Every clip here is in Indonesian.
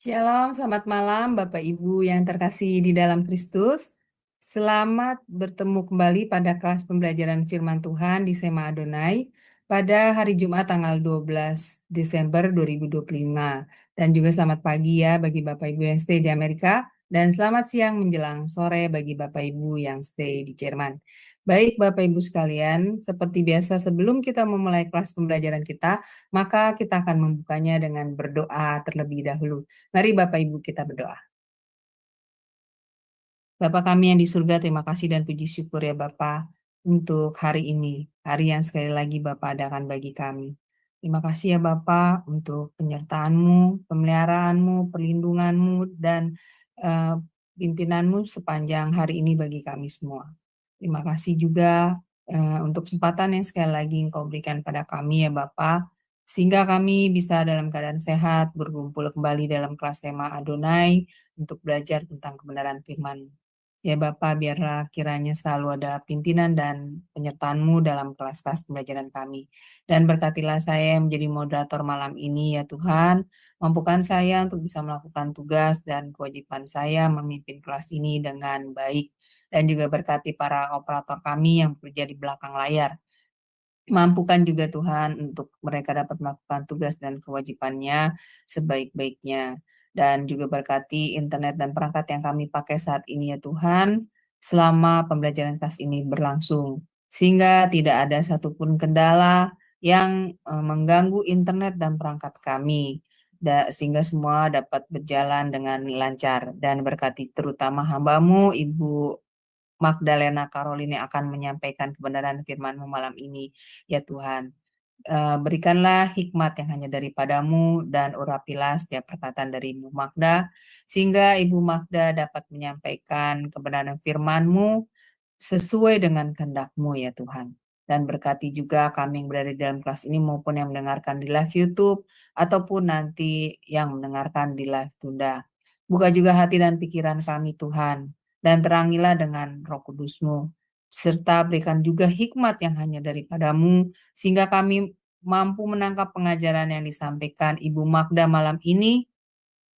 Shalom, selamat malam Bapak Ibu yang terkasih di dalam Kristus. Selamat bertemu kembali pada kelas pembelajaran firman Tuhan di Sema Adonai pada hari Jumat tanggal 12 Desember 2025. Dan juga selamat pagi ya bagi Bapak Ibu yang stay di Amerika dan selamat siang menjelang sore bagi Bapak Ibu yang stay di Jerman. Baik Bapak Ibu sekalian, seperti biasa sebelum kita memulai kelas pembelajaran kita, maka kita akan membukanya dengan berdoa terlebih dahulu. Mari Bapak Ibu kita berdoa. Bapak kami yang di surga, terima kasih dan puji syukur ya Bapak untuk hari ini, hari yang sekali lagi Bapak adakan bagi kami. Terima kasih ya Bapak untuk penyertaan-Mu, pemeliharaanmu, perlindungan-Mu, dan pimpinan-Mu sepanjang hari ini bagi kami semua. Terima kasih juga untuk kesempatan yang sekali lagi Engkau berikan pada kami ya Bapak, sehingga kami bisa dalam keadaan sehat berkumpul kembali dalam kelas Sema Adonai untuk belajar tentang kebenaran firman. Ya Bapak, biarlah kiranya selalu ada pimpinan dan penyertaan-Mu dalam kelas-kelas pembelajaran kami. Dan berkatilah saya yang menjadi moderator malam ini ya Tuhan, mampukan saya untuk bisa melakukan tugas dan kewajiban saya memimpin kelas ini dengan baik. Dan juga berkati para operator kami yang bekerja di belakang layar. Mampukan juga Tuhan untuk mereka dapat melakukan tugas dan kewajibannya sebaik-baiknya. Dan juga berkati internet dan perangkat yang kami pakai saat ini ya Tuhan, selama pembelajaran kelas ini berlangsung. Sehingga tidak ada satupun kendala yang mengganggu internet dan perangkat kami. Sehingga semua dapat berjalan dengan lancar. Dan berkati terutama hamba-Mu, Ibu Magdalena Caroline akan menyampaikan kebenaran firman-Mu malam ini, ya Tuhan. Berikanlah hikmat yang hanya daripada-Mu dan urapilah setiap perkataan dari Ibu Magda, sehingga Ibu Magda dapat menyampaikan kebenaran firman-Mu sesuai dengan kehendak-Mu ya Tuhan. Dan berkati juga kami yang berada di dalam kelas ini maupun yang mendengarkan di live YouTube ataupun nanti yang mendengarkan di live tunda. Buka juga hati dan pikiran kami Tuhan, dan terangilah dengan Roh Kudus-Mu, serta berikan juga hikmat yang hanya daripada-Mu, sehingga kami mampu menangkap pengajaran yang disampaikan Ibu Magda malam ini,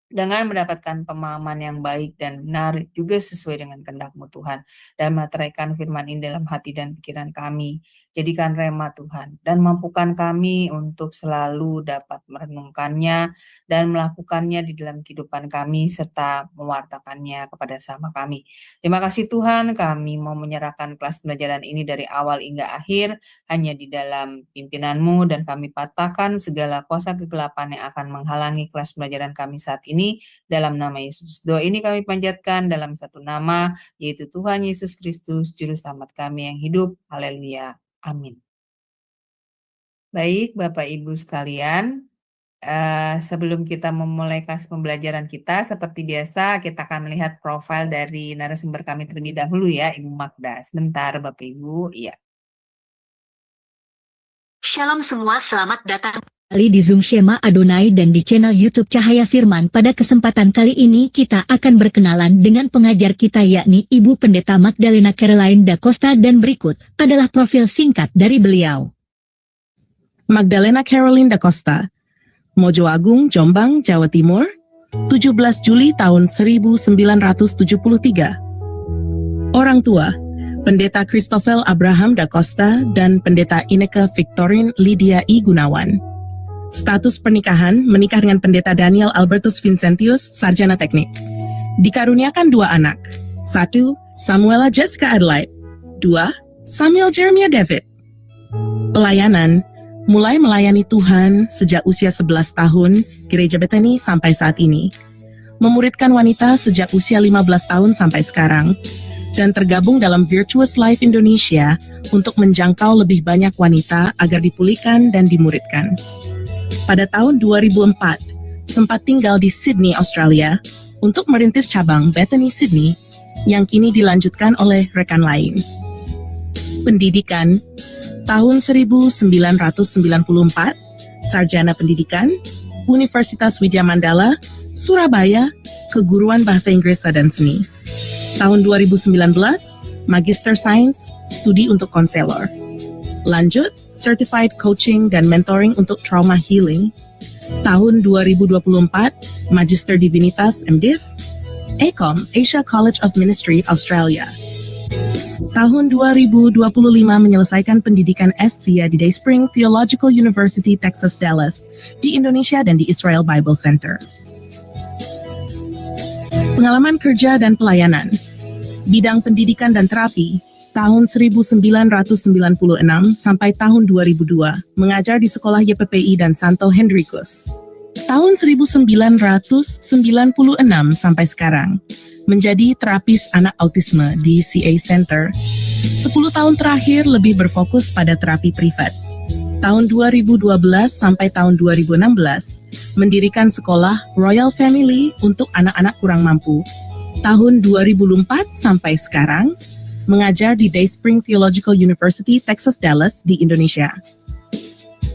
dengan mendapatkan pemahaman yang baik dan benar juga sesuai dengan kehendak-Mu Tuhan, dan meteraikan firman ini dalam hati dan pikiran kami. Jadikan rema Tuhan, dan mampukan kami untuk selalu dapat merenungkannya dan melakukannya di dalam kehidupan kami serta mewartakannya kepada sama kami. Terima kasih Tuhan, kami mau menyerahkan kelas pembelajaran ini dari awal hingga akhir hanya di dalam pimpinan-Mu, dan kami patahkan segala kuasa kegelapan yang akan menghalangi kelas pembelajaran kami saat ini dalam nama Yesus. Doa ini kami panjatkan dalam satu nama, yaitu Tuhan Yesus Kristus, Juru Selamat kami yang hidup. Haleluya. Amin. Baik, Bapak Ibu sekalian, sebelum kita memulai kelas pembelajaran kita, seperti biasa kita akan melihat profil dari narasumber kami terlebih dahulu ya, Ibu Magda. Sebentar, Bapak Ibu. Iya. Shalom semua, selamat datang kembali di Zoom Sema Adonai dan di channel YouTube Cahaya Firman. Pada kesempatan kali ini kita akan berkenalan dengan pengajar kita yakni Ibu Pendeta Magdalena Caroline da Costa, dan berikut adalah profil singkat dari beliau. Magdalena Caroline da Costa, Mojo Agung, Jombang, Jawa Timur, 17 Juli tahun 1973. Orang tua, Pendeta Christoffel Abraham da Costa dan Pendeta Ineke Victorine Lydia I. Gunawan. Status pernikahan, menikah dengan Pendeta Daniel Albertus Vincentius, sarjana teknik. Dikaruniakan 2 anak. 1. Samuela Jessica Adelaide. 2. Samuel Jeremiah David. Pelayanan, mulai melayani Tuhan sejak usia 11 tahun, Gereja Bethany sampai saat ini. Memuridkan wanita sejak usia 15 tahun sampai sekarang. Dan tergabung dalam Virtuous Life Indonesia untuk menjangkau lebih banyak wanita agar dipulihkan dan dimuridkan. Pada tahun 2004, sempat tinggal di Sydney, Australia, untuk merintis cabang Bethany Sydney, yang kini dilanjutkan oleh rekan lain. Pendidikan, tahun 1994, Sarjana Pendidikan, Universitas Widya Mandala, Surabaya, Keguruan Bahasa Inggris dan Seni. Tahun 2019, Magister Sains, Studi untuk Konselor. Lanjut, Certified Coaching dan Mentoring untuk Trauma Healing. Tahun 2024, Magister Divinitas MDiv, ACOM, Asia College of Ministry, Australia. Tahun 2025 menyelesaikan pendidikan S3 di Dayspring Theological University, Texas, Dallas, di Indonesia dan di Israel Bible Center. Pengalaman kerja dan pelayanan. Bidang pendidikan dan terapi, tahun 1996 sampai tahun 2002, mengajar di Sekolah YPPI dan Santo Henricus. Tahun 1996 sampai sekarang, menjadi terapis anak autisme di CA Center. 10 tahun terakhir lebih berfokus pada terapi privat. Tahun 2012 sampai tahun 2016, mendirikan sekolah Royal Family untuk anak-anak kurang mampu. Tahun 2004 sampai sekarang, mengajar di Dayspring Theological University, Texas, Dallas, di Indonesia.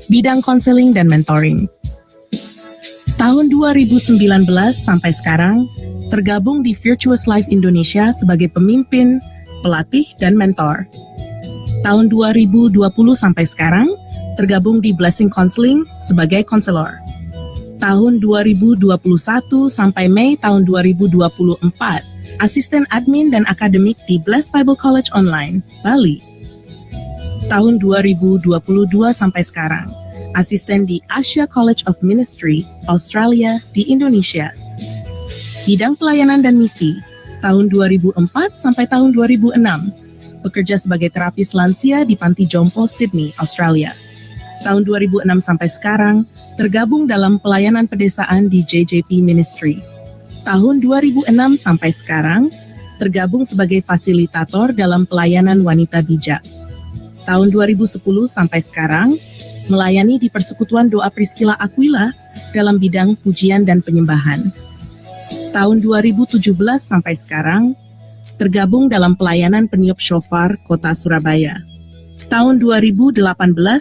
Bidang konseling dan mentoring. Tahun 2019 sampai sekarang, tergabung di Virtuous Life Indonesia sebagai pemimpin, pelatih, dan mentor. Tahun 2020 sampai sekarang, tergabung di Blessing Counseling sebagai konselor. Tahun 2021 sampai Mei tahun 2024, asisten admin dan akademik di Blessed Bible College Online, Bali. Tahun 2022 sampai sekarang, asisten di Asia College of Ministry, Australia, di Indonesia. Bidang pelayanan dan misi, tahun 2004 sampai tahun 2006, bekerja sebagai terapis lansia di Panti Jompo, Sydney, Australia. Tahun 2006 sampai sekarang, tergabung dalam pelayanan pedesaan di JJP Ministry. Tahun 2006 sampai sekarang, tergabung sebagai fasilitator dalam pelayanan wanita bijak. Tahun 2010 sampai sekarang, melayani di Persekutuan Doa Priscilla Aquila dalam bidang pujian dan penyembahan. Tahun 2017 sampai sekarang, tergabung dalam pelayanan peniup shofar Kota Surabaya. Tahun 2018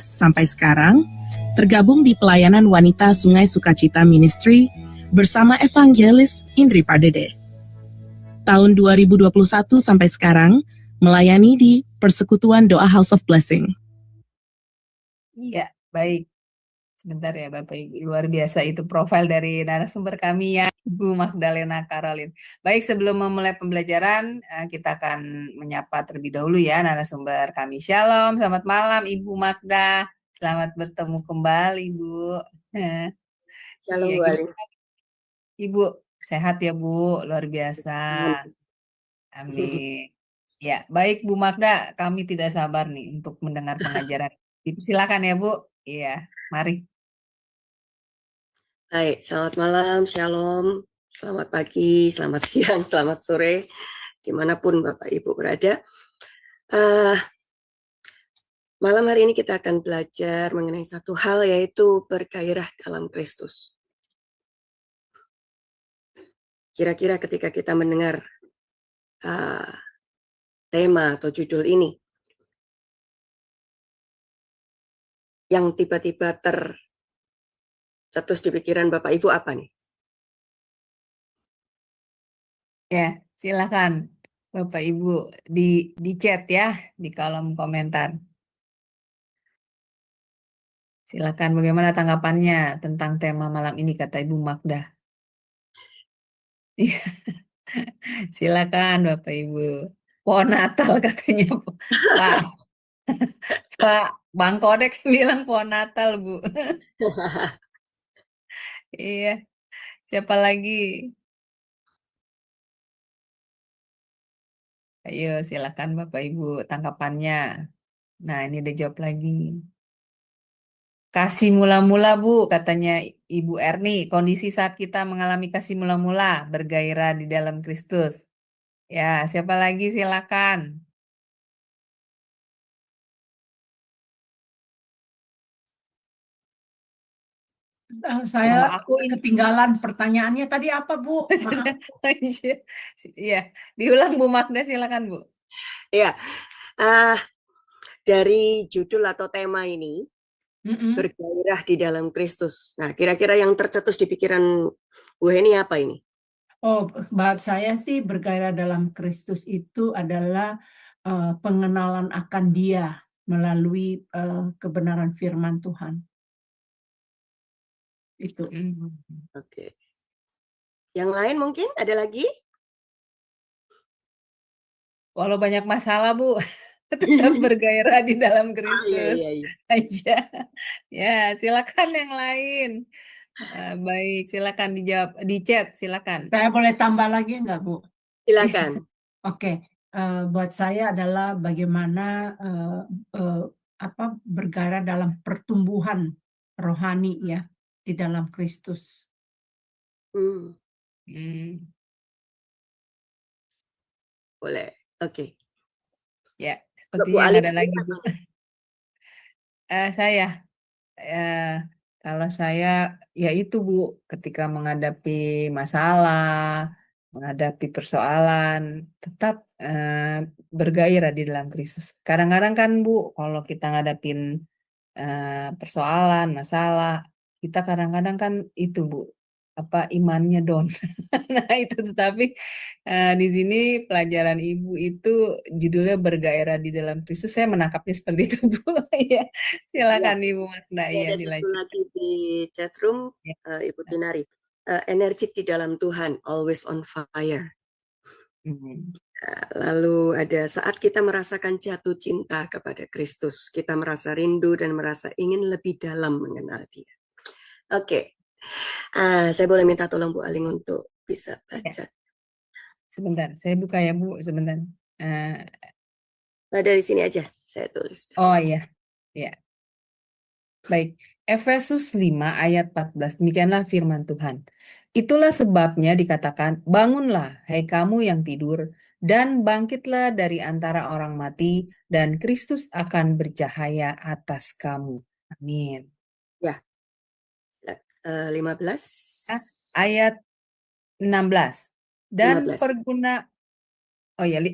sampai sekarang, tergabung di pelayanan wanita Sungai Sukacita Ministry bersama Evangelis Indri Pardede. Tahun 2021 sampai sekarang, melayani di Persekutuan Doa House of Blessing. Iya, baik. Sebentar ya Bapak Ibu, luar biasa itu profil dari narasumber kami ya, Ibu Magdalena Caroline. Baik, sebelum memulai pembelajaran, kita akan menyapa terlebih dahulu ya narasumber kami. Shalom, selamat malam Ibu Magda. Selamat bertemu kembali Bu. Shalom Iya, Bu Ali. Ibu sehat ya Bu, luar biasa. Amin. Ya, baik Bu Magda, kami tidak sabar nih untuk mendengar pengajaran. Silakan ya Bu. Iya, mari. Baik, selamat malam, shalom, selamat pagi, selamat siang, selamat sore, dimanapun Bapak Ibu berada. Malam hari ini kita akan belajar mengenai satu hal, yaitu bergairah dalam Kristus. Kira-kira ketika kita mendengar tema atau judul ini, yang tiba-tiba tercetus di pikiran Bapak Ibu apa nih? Ya, silakan Bapak Ibu di chat ya, di kolom komentar. Silakan bagaimana tanggapannya tentang tema malam ini kata Ibu Magda. Silakan Bapak Ibu. Pohon Natal katanya Pak. Pak Bang Kodek bilang pohon Natal Bu. Iya. Siapa lagi? Ayo silakan Bapak Ibu tanggapannya. Nah, ini udah jawab lagi. Kasih mula-mula Bu, katanya Ibu Erni. Kondisi saat kita mengalami kasih mula-mula, bergairah di dalam Kristus. Ya, siapa lagi silakan. Saya Kalau aku ketinggalan pertanyaannya tadi apa Bu? Iya, diulang Bu Magda silakan Bu. Ya, dari judul atau tema ini, bergairah di dalam Kristus. Nah, kira-kira yang tercetus di pikiran Bu Heni apa ini? Oh, buat saya sih bergairah dalam Kristus itu adalah pengenalan akan Dia melalui kebenaran firman Tuhan. Itu. Oke. Yang lain mungkin ada lagi? Walau banyak masalah, Bu, tetap bergairah di dalam Iya, Kristus iya, iya. aja. Ya, silakan yang lain. Baik, silakan dijawab di chat, silakan. Saya boleh tambah lagi nggak, Bu? Silakan. Oke, buat saya adalah bagaimana bergairah dalam pertumbuhan rohani ya di dalam Kristus. Hmm, boleh. Oke. Ya, Bu sepertinya Alif nggak ada lagi, Bu. Saya, kalau saya, ya itu Bu, ketika menghadapi masalah, menghadapi persoalan, tetap bergairah di dalam Kristus. Kadang-kadang kan Bu, kalau kita ngadapin persoalan, masalah, kita kadang-kadang kan itu Bu, imannya down. Nah itu, tetapi di sini pelajaran Ibu itu judulnya bergairah di dalam Kristus. Saya menangkapnya seperti itu, Bu. Ya, Ya, silakan Ibu makna, ini ya ada satu dilanjut. lagi di chatroom, Ya. Ibu Tinari. Energik di dalam Tuhan, always on fire. Lalu ada saat kita merasakan jatuh cinta kepada Kristus, kita merasa rindu dan merasa ingin lebih dalam mengenal Dia. Oke, saya boleh minta tolong Bu Aling untuk bisa baca. Sebentar, saya buka ya Bu, sebentar. Nah, dari sini aja saya tulis. Oh iya, ya. Baik, Efesus 5 ayat 14, demikianlah firman Tuhan. Itulah sebabnya dikatakan, bangunlah, hai kamu yang tidur, dan bangkitlah dari antara orang mati, dan Kristus akan bercahaya atas kamu. Amin. Ya, 15. Ayat 16. Dan 15.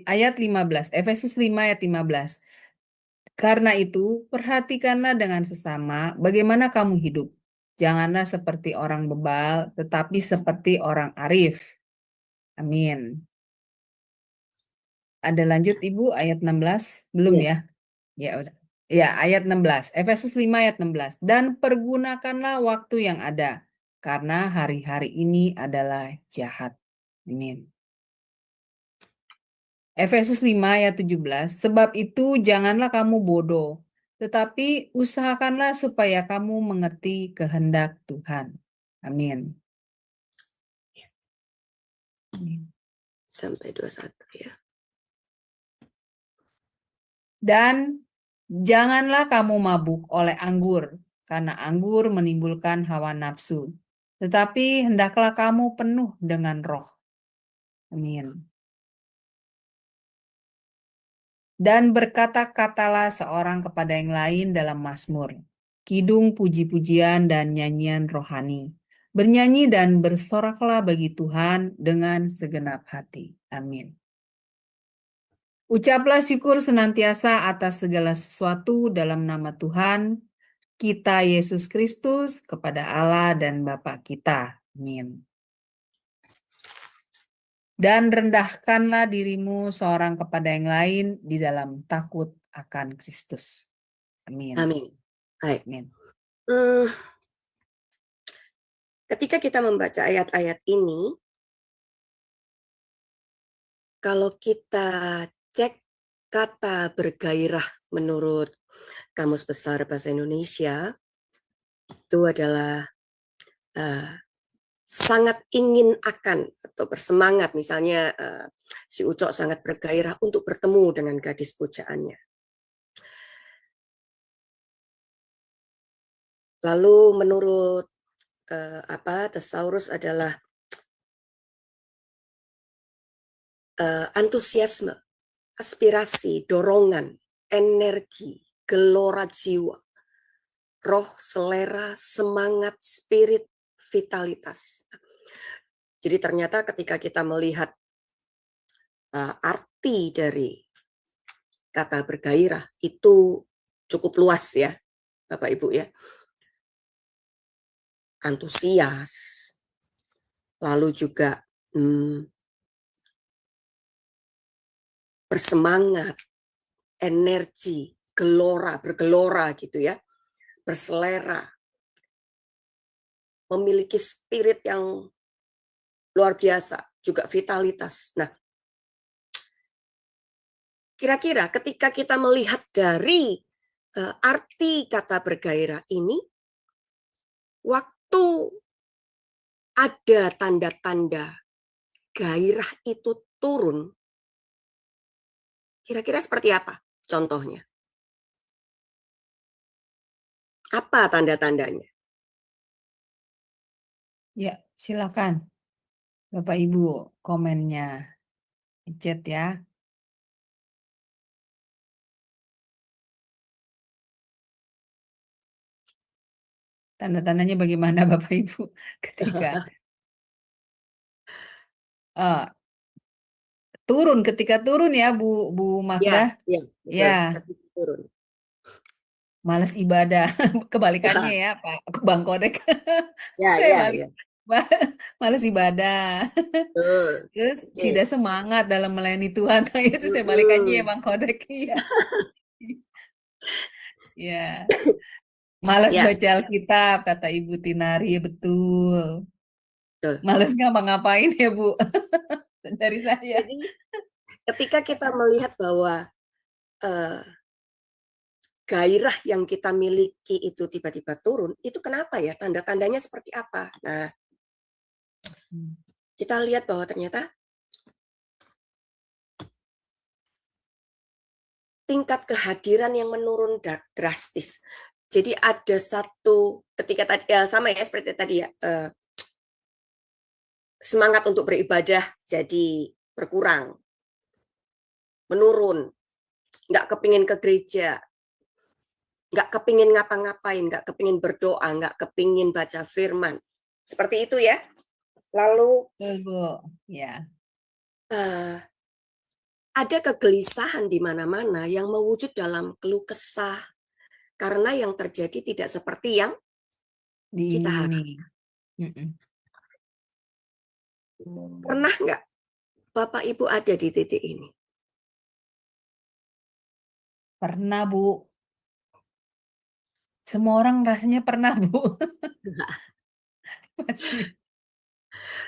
ayat 15, Efesus 5 ayat 15. Karena itu, perhatikanlah dengan sesama bagaimana kamu hidup. Janganlah seperti orang bebal, tetapi seperti orang arif. Amin. Ada lanjut Ibu ayat 16? Belum ya? Ya udah. Ya, ayat 16. Efesus 5 ayat 16. Dan pergunakanlah waktu yang ada, karena hari-hari ini adalah jahat. Amin. Efesus 5 ayat 17, sebab itu janganlah kamu bodoh, tetapi usahakanlah supaya kamu mengerti kehendak Tuhan. Amin. Sampai 21 ya. Dan janganlah kamu mabuk oleh anggur, karena anggur menimbulkan hawa nafsu, tetapi hendaklah kamu penuh dengan roh. Amin. Dan berkata-katalah seorang kepada yang lain dalam mazmur, kidung puji-pujian dan nyanyian rohani. Bernyanyi dan bersoraklah bagi Tuhan dengan segenap hati. Amin. Ucaplah syukur senantiasa atas segala sesuatu dalam nama Tuhan kita Yesus Kristus kepada Allah dan Bapa kita. Amin. Dan rendahkanlah dirimu seorang kepada yang lain di dalam takut akan Kristus. Amin. Amin. Baik. Amin. Ketika kita membaca ayat-ayat ini, kalau kita cek kata bergairah menurut Kamus Besar Bahasa Indonesia, itu adalah sangat ingin akan atau bersemangat. Misalnya si Ucok sangat bergairah untuk bertemu dengan gadis pujaannya. Lalu menurut Thesaurus adalah antusiasme, aspirasi, dorongan, energi, gelora jiwa, roh, selera, semangat, spirit, vitalitas. Jadi ternyata ketika kita melihat arti dari kata bergairah itu cukup luas ya, Bapak Ibu ya. Antusias, lalu juga bersemangat, energi, gelora, bergelora gitu ya, berselera, memiliki spirit yang luar biasa, juga vitalitas. Nah, kira-kira ketika kita melihat dari arti kata bergairah ini, waktu ada tanda-tanda gairah itu turun, kira-kira seperti apa contohnya? Apa tanda-tandanya? Ya, silakan Bapak Ibu komennya di chat ya. Tanda-tandanya bagaimana Bapak Ibu ketika ketika turun ya Bu Ya, Magda, ya, betul. ya Ketika turun. malas ibadah, kebalikannya ya Pak Bang Kodek, Ya, saya ya, balik, ya. malas ibadah, Betul. terus Oke. tidak semangat dalam melayani Tuhan, itu saya balikannya ya Bang Kodek, iya, ya, malas Ya, baca Alkitab kata Ibu Tinari, betul, betul. malas ngapa-ngapain ya Bu, dari saya. Jadi ketika kita melihat bahwa gairah yang kita miliki itu tiba-tiba turun, itu kenapa ya? Tanda-tandanya seperti apa? Nah, kita lihat bahwa ternyata tingkat kehadiran yang menurun drastis. Jadi ada satu ketika tadi ya sama ya seperti tadi ya, semangat untuk beribadah jadi berkurang, menurun, nggak kepingin ke gereja, nggak kepingin ngapa-ngapain, nggak kepingin berdoa, nggak kepingin baca firman. Seperti itu ya. Lalu Betul Bu, ya. ada kegelisahan di mana-mana yang mewujud dalam keluh kesah karena yang terjadi tidak seperti yang kita harap. Diiming-iming. Pernah nggak Bapak Ibu ada di titik ini? Pernah Bu, semua orang rasanya pernah Bu, pasti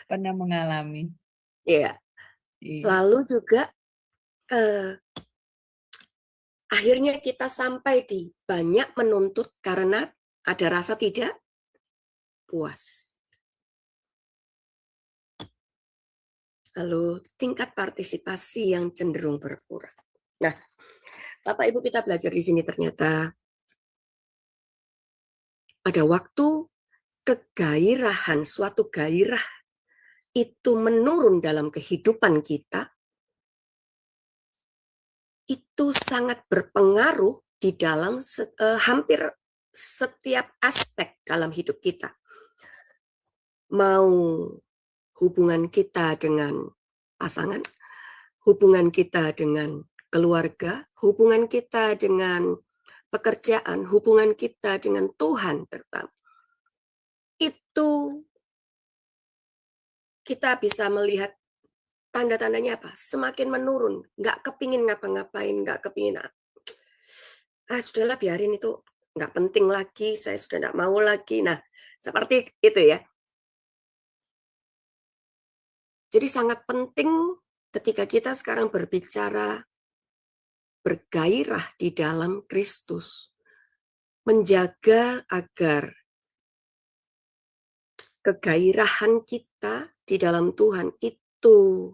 pernah mengalami. Iya. Iya. Lalu juga akhirnya kita sampai di banyak menuntut karena ada rasa tidak puas. Lalu tingkat partisipasi yang cenderung berkurang. Nah, Bapak Ibu kita belajar di sini ternyata pada waktu kegairahan, suatu gairah itu menurun dalam kehidupan kita, itu sangat berpengaruh di dalam hampir setiap aspek dalam hidup kita. Mau hubungan kita dengan pasangan, hubungan kita dengan keluarga, hubungan kita dengan pekerjaan, hubungan kita dengan Tuhan terutama. Itu kita bisa melihat tanda-tandanya apa? Semakin menurun, nggak kepingin ngapa-ngapain, nggak kepingin, sudahlah biarin itu, nggak penting lagi, saya sudah nggak mau lagi. Nah, seperti itu ya. Jadi sangat penting ketika kita sekarang berbicara bergairah di dalam Kristus, menjaga agar kegairahan kita di dalam Tuhan itu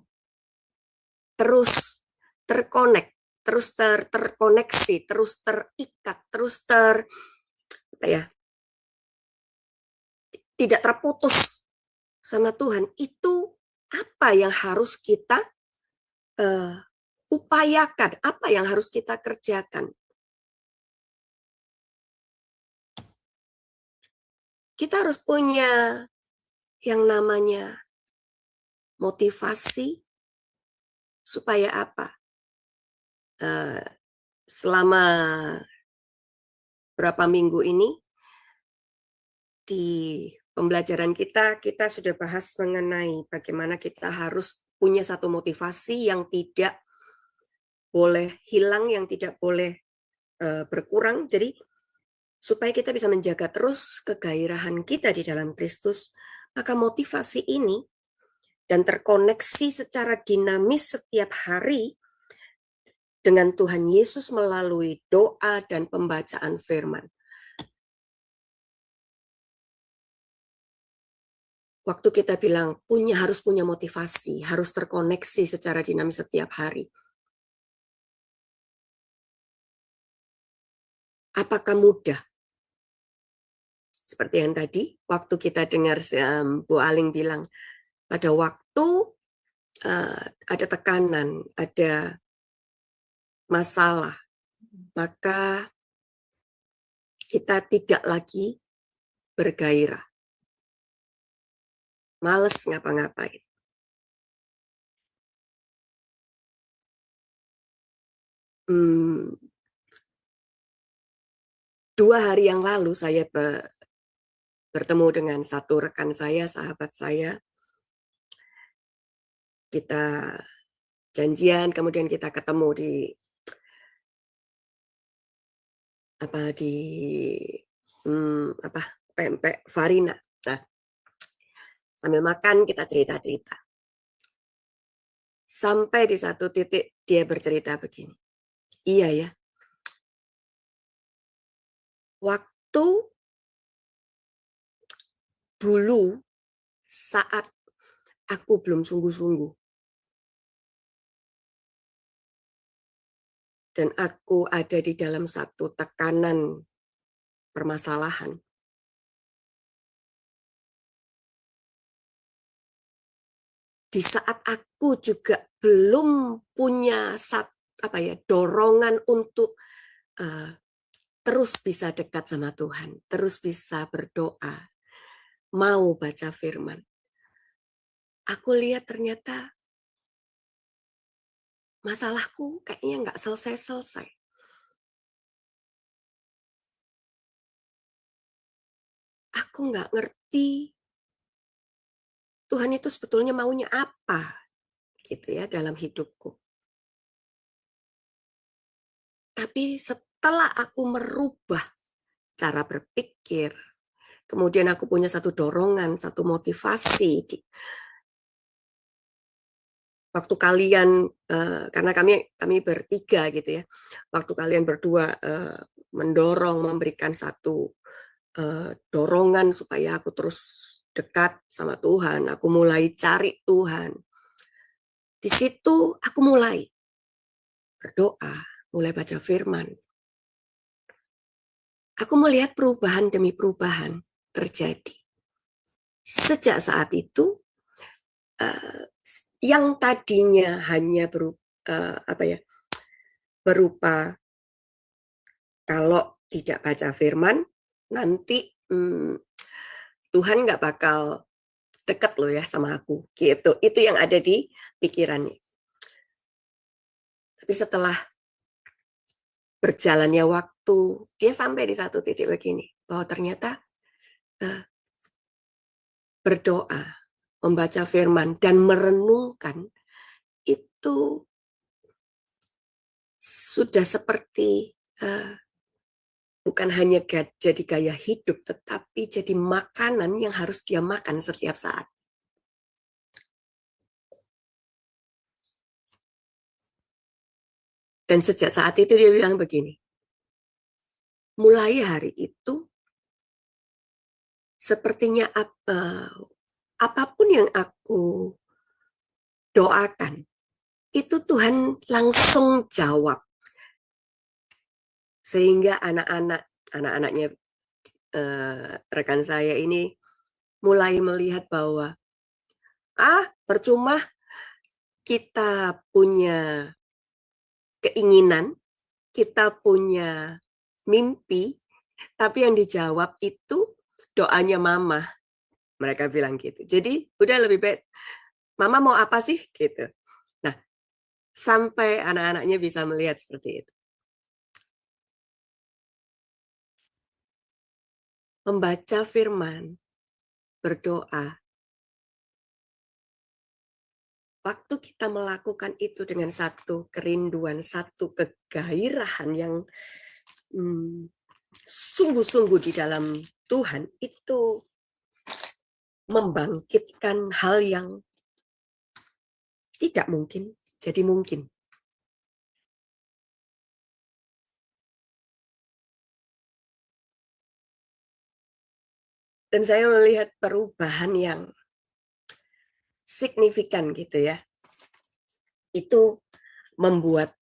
terus terkonek, terus terkoneksi, terus terikat, terus tidak terputus sama Tuhan. Itu apa yang harus kita upayakan, apa yang harus kita kerjakan. Kita harus punya yang namanya motivasi supaya apa? Selama berapa minggu ini di pembelajaran kita sudah bahas mengenai bagaimana kita harus punya satu motivasi yang tidak boleh hilang, yang tidak boleh berkurang. Jadi supaya kita bisa menjaga terus kegairahan kita di dalam Kristus, maka motivasi ini dan terkoneksi secara dinamis setiap hari dengan Tuhan Yesus melalui doa dan pembacaan firman. Waktu kita bilang harus punya motivasi, harus terkoneksi secara dinamis setiap hari. Apakah mudah? Seperti yang tadi, waktu kita dengar Bu Aling bilang, pada waktu ada tekanan, ada masalah, maka kita tidak lagi bergairah. Males ngapa-ngapain. Dua hari yang lalu saya bertemu dengan satu rekan saya, sahabat saya. Kita janjian, kemudian kita ketemu di pempek Farina. Nah, sambil makan kita cerita-cerita. Sampai di satu titik dia bercerita begini. Iya ya. Waktu dulu saat aku belum sungguh-sungguh dan aku ada di dalam satu tekanan permasalahan, di saat aku juga belum punya dorongan untuk terus bisa dekat sama Tuhan, terus bisa berdoa, mau baca firman. Aku lihat ternyata masalahku kayaknya nggak selesai-selesai. Aku nggak ngerti Tuhan itu sebetulnya maunya apa gitu ya dalam hidupku. Tapi setelah aku merubah cara berpikir, kemudian aku punya satu dorongan, satu motivasi. Waktu kalian, karena kami bertiga gitu ya, waktu kalian berdua mendorong, memberikan satu dorongan supaya aku terus dekat sama Tuhan, aku mulai cari Tuhan. Di situ aku mulai berdoa, mulai baca firman. Aku melihat perubahan demi perubahan terjadi. Sejak saat itu, yang tadinya hanya berupa kalau tidak baca firman, nanti Tuhan nggak bakal deket loh ya sama aku. Gitu. Itu yang ada di pikirannya. Tapi setelah berjalannya waktu, dia sampai di satu titik begini, bahwa ternyata berdoa, membaca firman, dan merenungkan itu sudah seperti bukan hanya jadi gaya hidup, tetapi jadi makanan yang harus dia makan setiap saat. Dan sejak saat itu dia bilang begini, mulai hari itu, sepertinya apapun yang aku doakan, itu Tuhan langsung jawab. Sehingga anak-anaknya rekan saya ini mulai melihat bahwa percuma kita punya keinginan, kita punya mimpi, tapi yang dijawab itu doanya mama. Mereka bilang gitu. Jadi udah lebih baik, mama mau apa sih? Gitu. Nah, sampai anak-anaknya bisa melihat seperti itu. Membaca firman, berdoa. Waktu kita melakukan itu dengan satu kerinduan, satu kegairahan yang sungguh-sungguh di dalam Tuhan itu membangkitkan hal yang tidak mungkin jadi mungkin. Dan saya melihat perubahan yang signifikan gitu ya. Itu membuat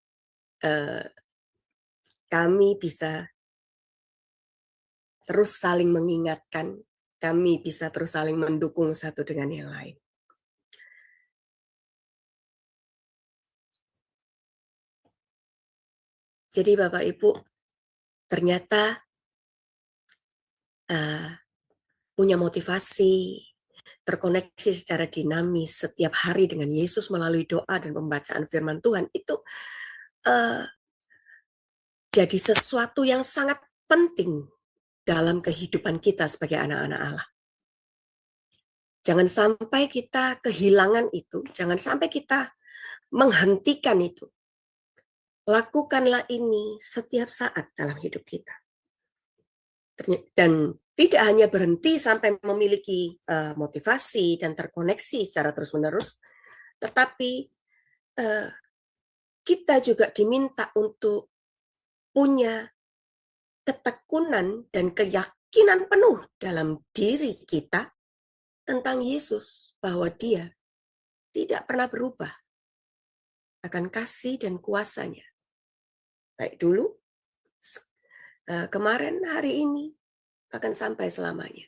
kami bisa terus saling mengingatkan, kami bisa terus saling mendukung satu dengan yang lain. Jadi Bapak Ibu, ternyata punya motivasi, terkoneksi secara dinamis setiap hari dengan Yesus melalui doa dan pembacaan firman Tuhan, itu jadi sesuatu yang sangat penting dalam kehidupan kita sebagai anak-anak Allah. Jangan sampai kita kehilangan itu, jangan sampai kita menghentikan itu. Lakukanlah ini setiap saat dalam hidup kita. Dan tidak hanya berhenti sampai memiliki motivasi dan terkoneksi secara terus-menerus, tetapi kita juga diminta untuk punya ketekunan dan keyakinan penuh dalam diri kita tentang Yesus, bahwa Dia tidak pernah berubah akan kasih dan kuasanya. Baik dulu, kemarin, hari ini, akan sampai selamanya.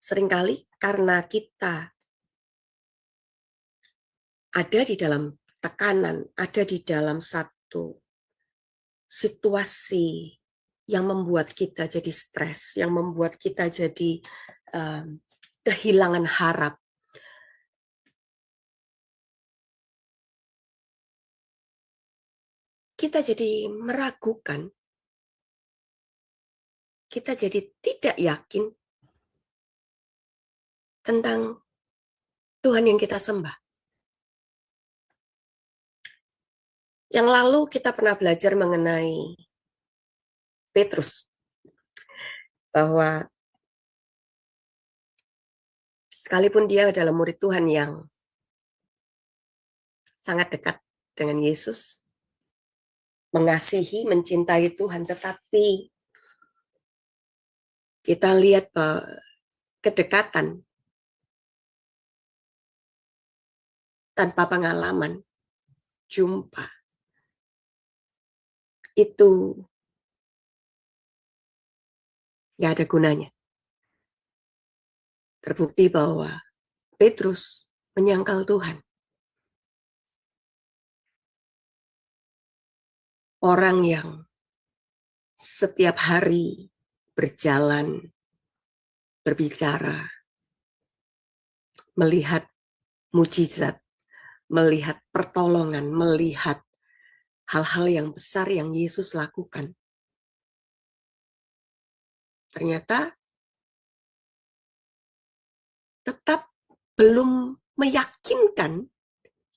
Seringkali karena kita ada di dalam tekanan, ada di dalam satu situasi yang membuat kita jadi stres, yang membuat kita jadi kehilangan harap. Kita jadi meragukan, kita jadi tidak yakin tentang Tuhan yang kita sembah. Yang lalu kita pernah belajar mengenai Petrus, bahwa sekalipun dia adalah murid Tuhan yang sangat dekat dengan Yesus, mengasihi, mencintai Tuhan, tetapi kita lihat kedekatan tanpa pengalaman, jumpa, itu nggak ada gunanya. Terbukti bahwa Petrus menyangkal Tuhan. Orang yang setiap hari berjalan, berbicara, melihat mujizat, melihat pertolongan, melihat hal-hal yang besar yang Yesus lakukan. Ternyata tetap belum meyakinkan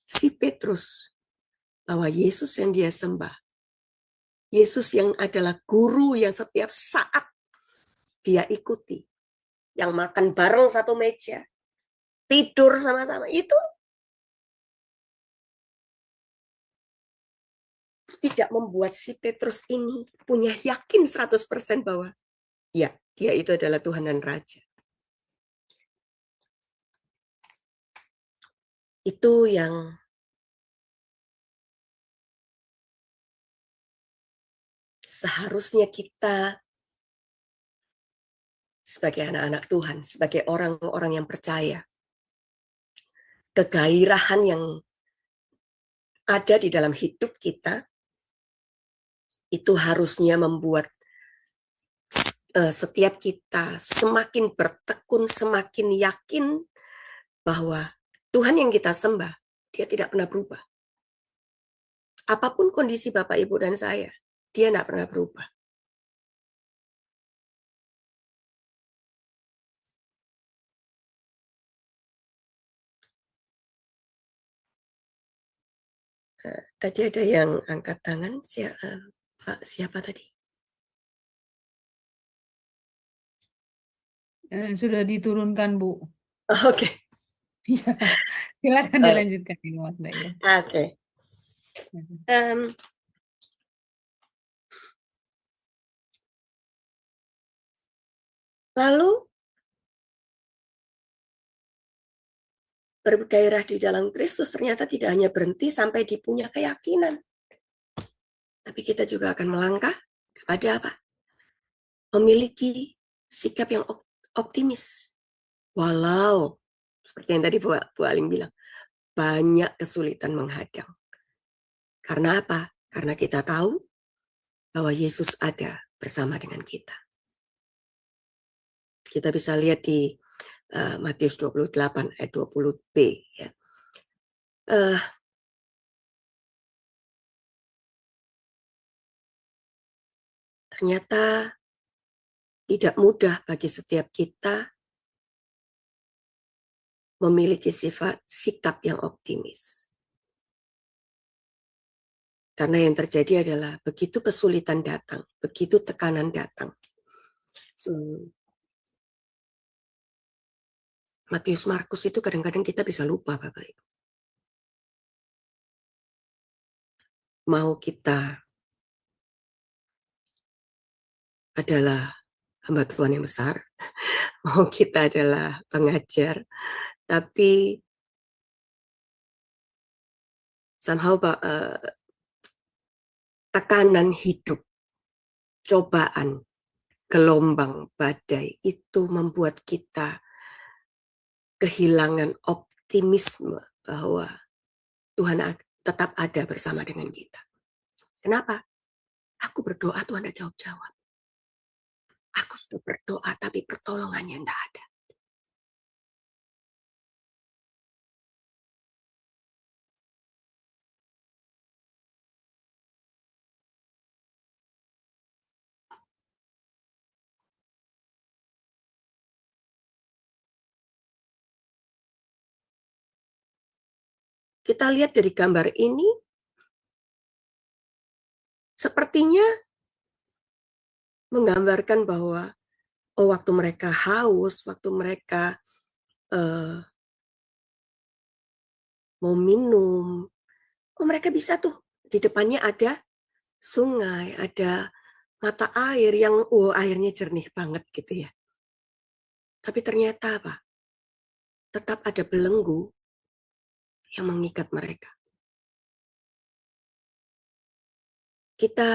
si Petrus bahwa Yesus yang dia sembah, Yesus yang adalah guru yang setiap saat dia ikuti, yang makan bareng satu meja, tidur sama-sama, itu tidak membuat si Petrus ini punya yakin 100% bahwa ya, dia itu adalah Tuhan dan Raja. Itu yang seharusnya kita sebagai anak-anak Tuhan, sebagai orang-orang yang percaya, kegairahan yang ada di dalam hidup kita itu harusnya membuat setiap kita semakin bertekun, semakin yakin bahwa Tuhan yang kita sembah, dia tidak pernah berubah. Apapun kondisi Bapak, Ibu, dan saya, dia tidak pernah berubah. Tadi ada yang angkat tangan, Pak, siapa tadi? Sudah diturunkan, Bu. Oke, Iya, silakan baik. dilanjutkan ini Magda ya. Oke. Em, lalu bergairah di dalam Kristus ternyata tidak hanya berhenti sampai di punya keyakinan, tapi kita juga akan melangkah kepada apa? Memiliki sikap yang optimis. Walau, seperti yang tadi Bu Aling bilang, banyak kesulitan menghadang. Karena apa? Karena kita tahu bahwa Yesus ada bersama dengan kita. Kita bisa lihat di Matius 28 ayat 20b. Ya. Ternyata tidak mudah bagi setiap kita memiliki sikap yang optimis. Karena yang terjadi adalah begitu kesulitan datang, begitu tekanan datang. Matius Markus itu kadang-kadang kita bisa lupa, Bapak Ibu. Mau kita adalah hamba Tuhan yang besar, mau kita adalah pengajar, tapi somehow tekanan hidup, cobaan, gelombang, badai itu membuat kita kehilangan optimisme bahwa Tuhan tetap ada bersama dengan kita. Kenapa? Aku berdoa Tuhan tidak jawab-jawab. Aku sudah berdoa tapi pertolongannya tidak ada. Kita lihat dari gambar ini, sepertinya menggambarkan bahwa waktu mereka haus, waktu mereka mau minum, mereka bisa tuh, di depannya ada sungai, ada mata air yang airnya jernih banget gitu ya. Tapi ternyata apa? Tetap ada belenggu yang mengikat mereka. Kita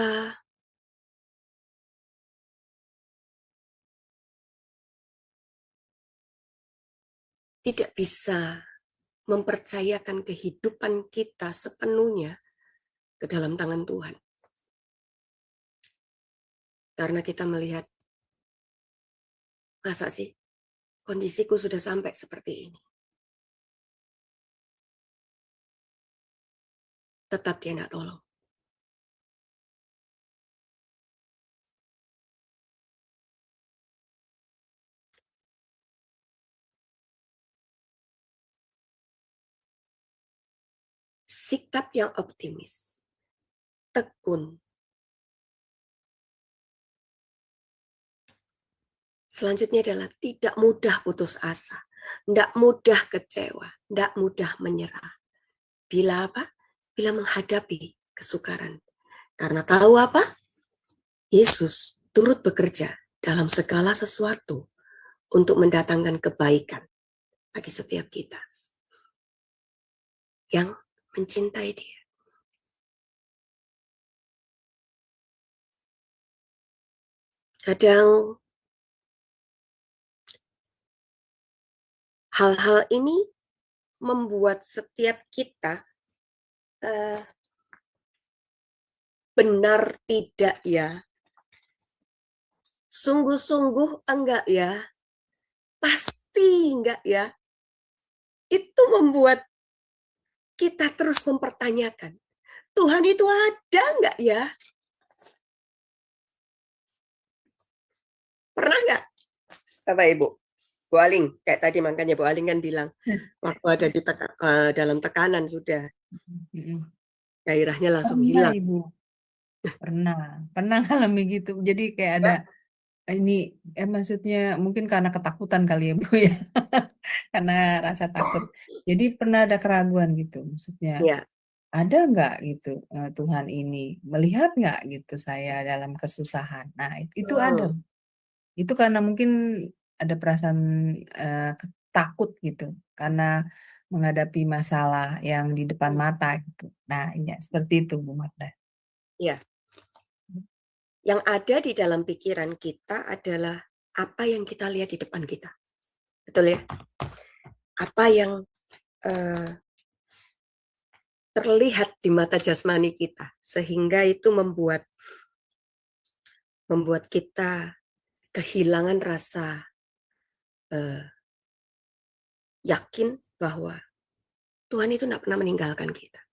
tidak bisa mempercayakan kehidupan kita sepenuhnya ke dalam tangan Tuhan. Karena kita melihat, masa sih kondisiku sudah sampai seperti ini. Tetap dia tidak tolong. Sikap yang optimis, tekun. Selanjutnya adalah tidak mudah putus asa, tidak mudah kecewa, tidak mudah menyerah. Bila apa? Bila menghadapi kesukaran. Karena tahu apa? Yesus turut bekerja dalam segala sesuatu untuk mendatangkan kebaikan bagi setiap kita yang mencintai Dia. Kadang hal-hal ini membuat setiap kita benar tidak ya, sungguh-sungguh enggak ya, pasti enggak ya. Itu membuat kita terus mempertanyakan, Tuhan itu ada enggak ya? Pernah enggak, Bapak Ibu? Bu Aling, kayak tadi makanya Bu Aling kan bilang, waktu ada di dalam tekanan sudah, gairahnya langsung Pernah, hilang. Ibu. Pernah ngalami gitu. Jadi kayak ada Ini maksudnya mungkin karena ketakutan kali ya Bu ya, karena rasa takut. Jadi pernah ada keraguan gitu, maksudnya Ya. ada nggak gitu Tuhan ini melihat nggak gitu saya dalam kesusahan. Nah itu ada. Hmm. Itu karena mungkin ada perasaan takut gitu, karena menghadapi masalah yang di depan mata gitu. Nah iya seperti itu Bu Marta. Ya. Yang ada di dalam pikiran kita adalah apa yang kita lihat di depan kita. Betul ya? Apa yang terlihat di mata jasmani kita, sehingga itu membuat kita kehilangan rasa yakin bahwa Tuhan itu tidak pernah meninggalkan kita.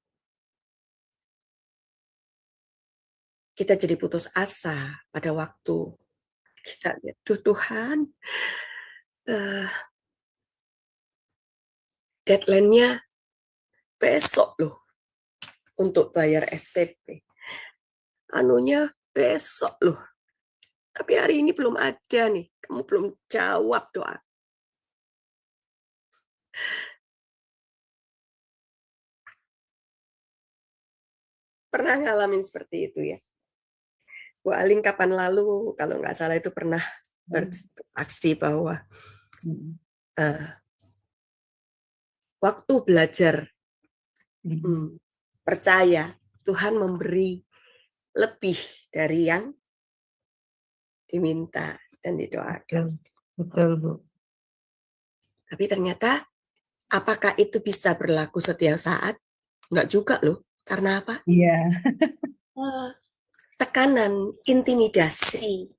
Kita jadi putus asa pada waktu kita lihat, duh Tuhan, deadline-nya besok loh untuk bayar SPP. Anunya besok loh. Tapi hari ini belum ada nih. Kamu belum jawab doa. Pernah ngalamin seperti itu ya? Bu Aling kapan lalu, kalau nggak salah itu pernah bersaksi bahwa waktu belajar percaya Tuhan memberi lebih dari yang diminta dan didoakan. Betul Bu. Tapi ternyata apakah itu bisa berlaku setiap saat? Enggak juga loh. Karena apa? Iya. Tekanan, intimidasi,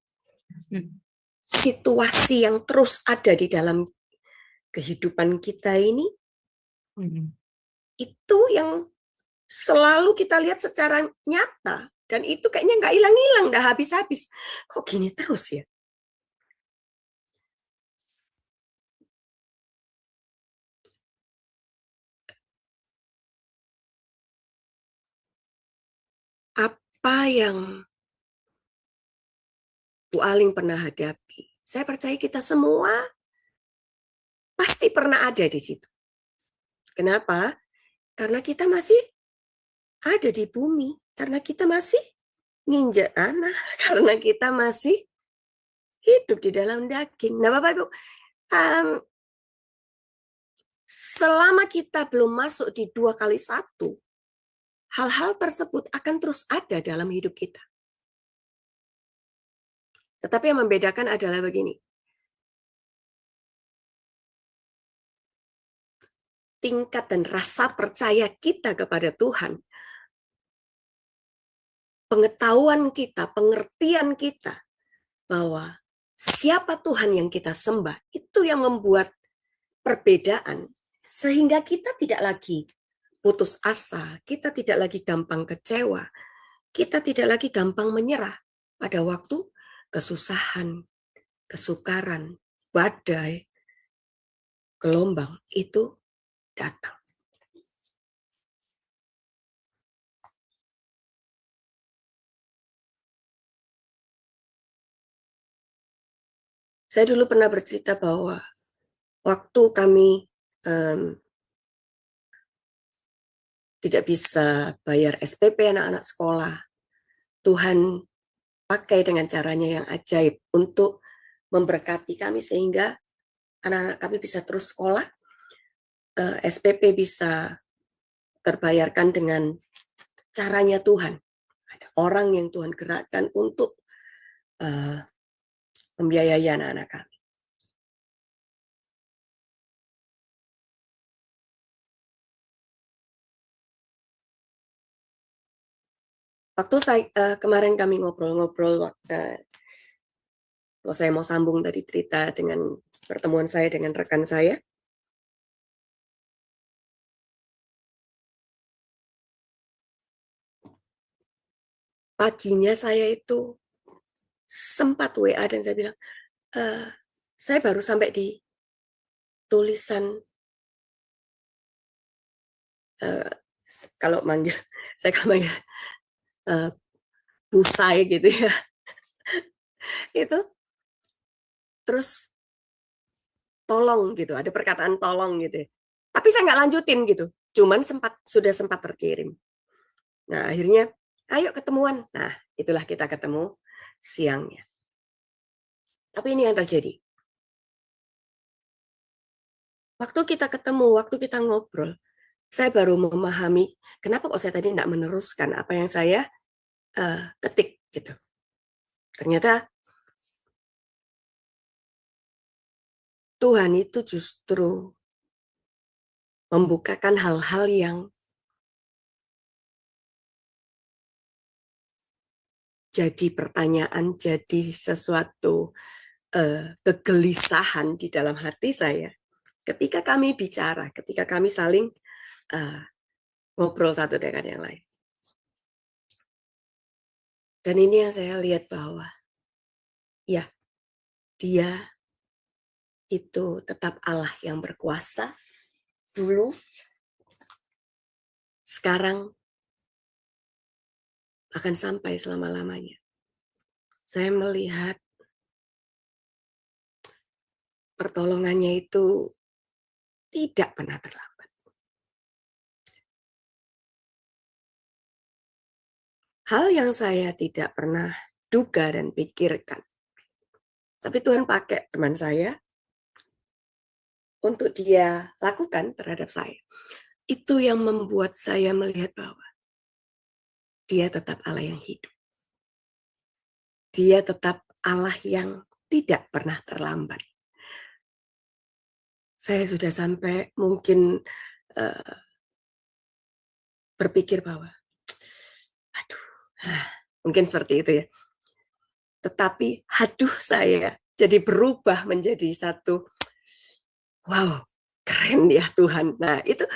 situasi yang terus ada di dalam kehidupan kita ini, itu yang selalu kita lihat secara nyata. Dan itu kayaknya nggak hilang-hilang, dah habis-habis. Kok gini terus ya? Apa yang Bu Aling pernah hadapi? Saya percaya kita semua pasti pernah ada di situ. Kenapa? Karena kita masih ada di bumi. Karena kita masih nginjak tanah. Karena kita masih hidup di dalam daging. Nah Bapak Ibu, selama kita belum masuk di 2x1, hal-hal tersebut akan terus ada dalam hidup kita. Tetapi yang membedakan adalah begini. Tingkat dan rasa percaya kita kepada Tuhan, pengetahuan kita, pengertian kita, bahwa siapa Tuhan yang kita sembah, itu yang membuat perbedaan. Sehingga kita tidak lagi putus asa, kita tidak lagi gampang kecewa, kita tidak lagi gampang menyerah pada waktu kesusahan, kesukaran, badai, gelombang itu datang. Saya dulu pernah bercerita bahwa waktu kami tidak bisa bayar SPP anak-anak sekolah, Tuhan pakai dengan caranya yang ajaib untuk memberkati kami sehingga anak-anak kami bisa terus sekolah, SPP bisa terbayarkan dengan caranya Tuhan. Ada orang yang Tuhan gerakkan untuk membiayai anak-anak kami. Waktu kemarin kami ngobrol-ngobrol, kalau saya mau sambung tadi cerita dengan pertemuan saya dengan rekan saya, paginya saya itu sempat WA dan saya bilang, saya baru sampai di tulisan, kalau manggil, saya kalau manggil busai gitu ya, itu terus tolong gitu, ada perkataan tolong gitu. Tapi saya nggak lanjutin gitu, cuman sudah sempat terkirim. Nah akhirnya, ayo ketemuan. Nah itulah kita ketemu siangnya. Tapi ini yang terjadi. Waktu kita ketemu, waktu kita ngobrol, saya baru memahami kenapa kok saya tadi tidak meneruskan apa yang saya ketik gitu. Ternyata Tuhan itu justru membukakan hal-hal yang jadi pertanyaan, jadi sesuatu kegelisahan di dalam hati saya. Ketika kami bicara, ketika kami saling ngobrol satu dengan yang lain. Dan ini yang saya lihat bahwa, ya, Dia itu tetap Allah yang berkuasa dulu, sekarang, akan sampai selama-lamanya. Saya melihat pertolongannya itu tidak pernah terlambat. Hal yang saya tidak pernah duga dan pikirkan. Tapi Tuhan pakai teman saya untuk dia lakukan terhadap saya. Itu yang membuat saya melihat bahwa Dia tetap Allah yang hidup. Dia tetap Allah yang tidak pernah terlambat. Saya sudah sampai mungkin berpikir bahwa, aduh, mungkin seperti itu ya. Tetapi haduh saya jadi berubah menjadi satu, wow, keren ya Tuhan. Nah itu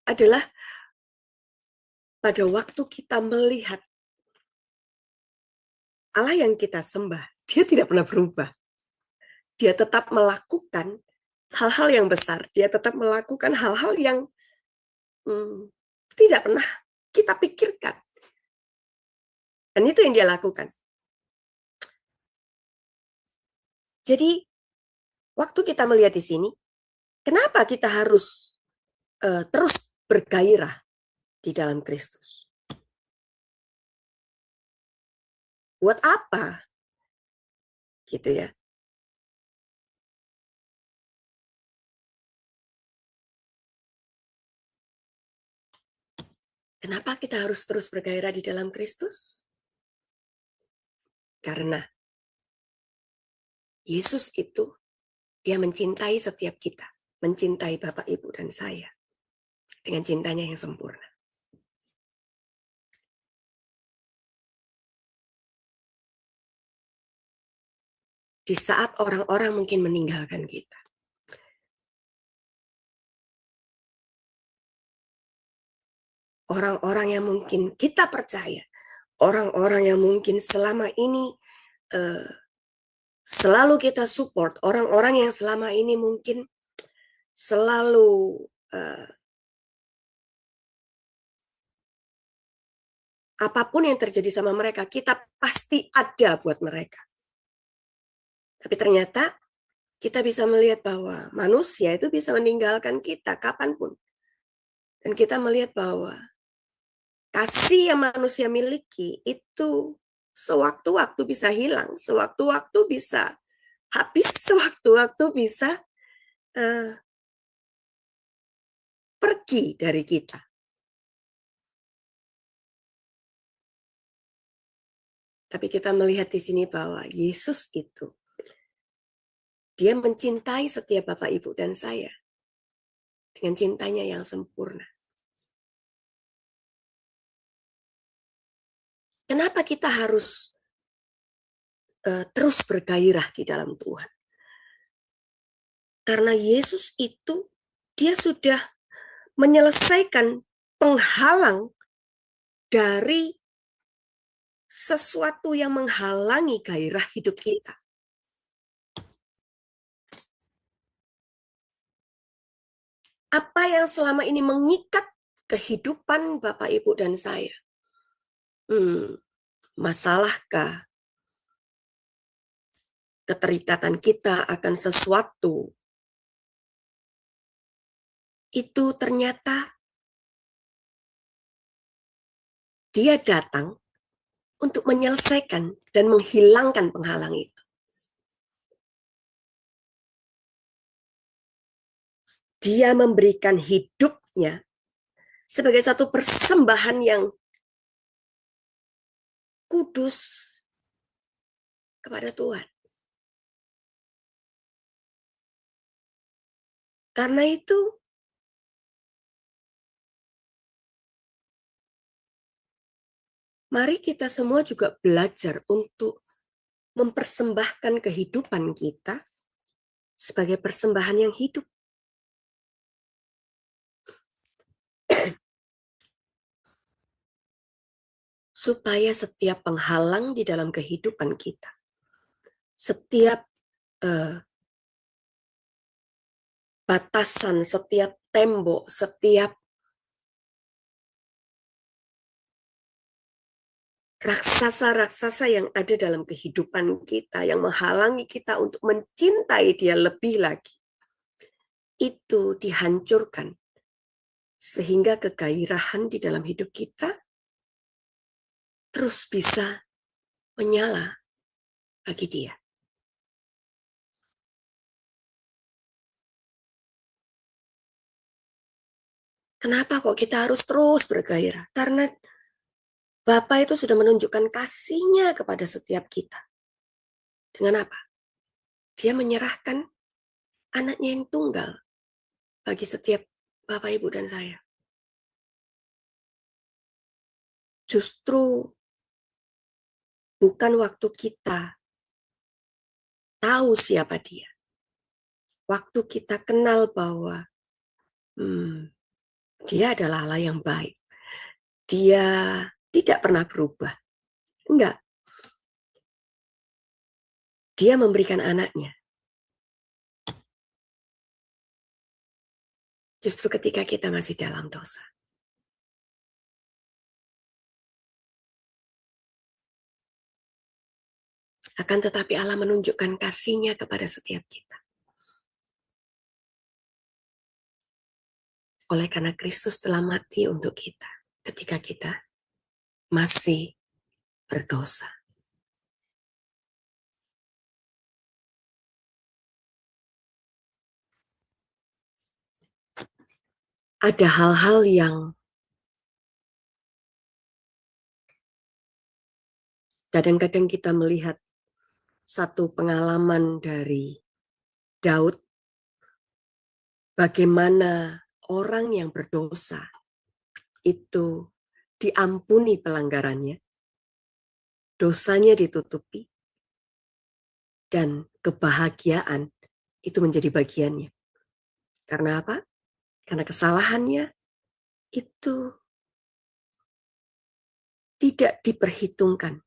adalah pada waktu kita melihat Allah yang kita sembah, Dia tidak pernah berubah. Dia tetap melakukan hal-hal yang besar. Dia tetap melakukan hal-hal yang tidak pernah kita pikirkan. Dan itu yang Dia lakukan. Jadi, waktu kita melihat di sini, kenapa kita harus terus bergairah di dalam Kristus? Buat apa? Gitu ya. Kenapa kita harus terus bergairah di dalam Kristus? Karena Yesus itu, Dia mencintai setiap kita. Mencintai Bapak, Ibu, dan saya. Dengan cintanya yang sempurna. Di saat orang-orang mungkin meninggalkan kita. Orang-orang yang mungkin kita percaya. Orang-orang yang mungkin selama ini selalu kita support. Orang-orang yang selama ini mungkin selalu apapun yang terjadi sama mereka, kita pasti ada buat mereka. Tapi ternyata kita bisa melihat bahwa manusia itu bisa meninggalkan kita kapanpun. Dan kita melihat bahwa kasih yang manusia miliki itu sewaktu-waktu bisa hilang, sewaktu-waktu bisa habis, sewaktu-waktu bisa pergi dari kita. Tapi kita melihat di sini bahwa Yesus itu, Dia mencintai setiap Bapak, Ibu, dan saya dengan cintanya yang sempurna. Kenapa kita harus terus bergairah di dalam Tuhan? Karena Yesus itu, Dia sudah menyelesaikan penghalang dari sesuatu yang menghalangi gairah hidup kita. Apa yang selama ini mengikat kehidupan Bapak, Ibu, dan saya? Masalahkah? keterikatan kita akan sesuatu, itu ternyata Dia datang untuk menyelesaikan dan menghilangkan penghalang itu. Dia memberikan hidupnya sebagai satu persembahan yang kudus kepada Tuhan. Karena itu, mari kita semua juga belajar untuk mempersembahkan kehidupan kita sebagai persembahan yang hidup. Supaya setiap penghalang di dalam kehidupan kita, setiap batasan, setiap tembok, setiap raksasa-raksasa yang ada dalam kehidupan kita, yang menghalangi kita untuk mencintai Dia lebih lagi, itu dihancurkan. Sehingga kegairahan di dalam hidup kita terus bisa menyala bagi Dia. Kenapa kok kita harus terus bergairah? Karena Bapa itu sudah menunjukkan kasih-Nya kepada setiap kita. Dengan apa? Dia menyerahkan anaknya yang tunggal bagi setiap Bapak, Ibu, dan saya. Justru bukan waktu kita tahu siapa Dia. Waktu kita kenal bahwa Dia adalah Allah yang baik. Dia tidak pernah berubah. Enggak. Dia memberikan anaknya. Justru ketika kita masih dalam dosa. Akan tetapi Allah menunjukkan kasih-Nya kepada setiap kita. Oleh karena Kristus telah mati untuk kita ketika kita masih berdosa. Ada hal-hal yang kadang-kadang kita melihat satu pengalaman dari Daud, bagaimana orang yang berdosa itu diampuni pelanggarannya, dosanya ditutupi, dan kebahagiaan itu menjadi bagiannya. Karena apa? Karena kesalahannya itu tidak diperhitungkan.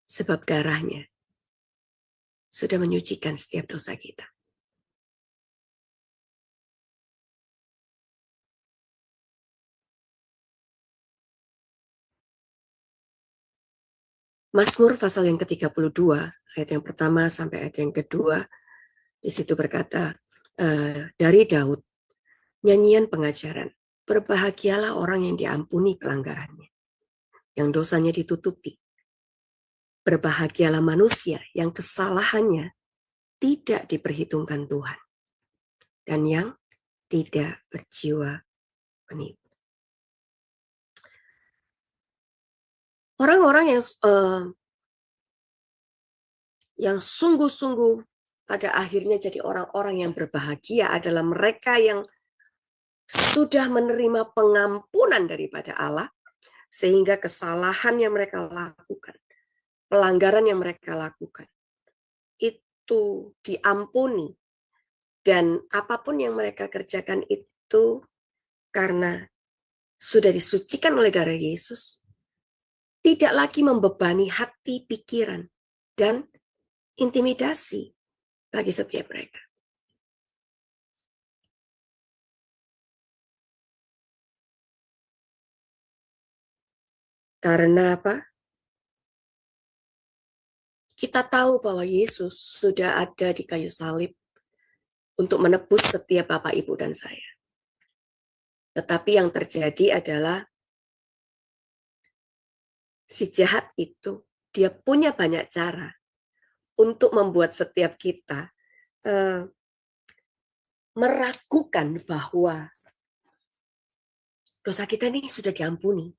Sebab darahnya sudah menyucikan setiap dosa kita. Mazmur pasal yang ke-32, ayat yang pertama sampai ayat yang kedua, di situ berkata, dari Daud, nyanyian pengajaran, berbahagialah orang yang diampuni pelanggarannya, yang dosanya ditutupi. Berbahagialah manusia yang kesalahannya tidak diperhitungkan Tuhan, dan yang tidak berjiwa penipu. Orang-orang yang sungguh-sungguh pada akhirnya jadi orang-orang yang berbahagia adalah mereka yang sudah menerima pengampunan daripada Allah, sehingga kesalahan yang mereka lakukan, pelanggaran yang mereka lakukan, itu diampuni. Dan apapun yang mereka kerjakan itu karena sudah disucikan oleh darah Yesus, tidak lagi membebani hati, pikiran, dan intimidasi bagi setiap mereka. Karena apa? Kita tahu bahwa Yesus sudah ada di kayu salib untuk menebus setiap Bapak, Ibu, dan saya. Tetapi yang terjadi adalah si jahat itu, dia punya banyak cara untuk membuat setiap kita meragukan bahwa dosa kita ini sudah diampuni.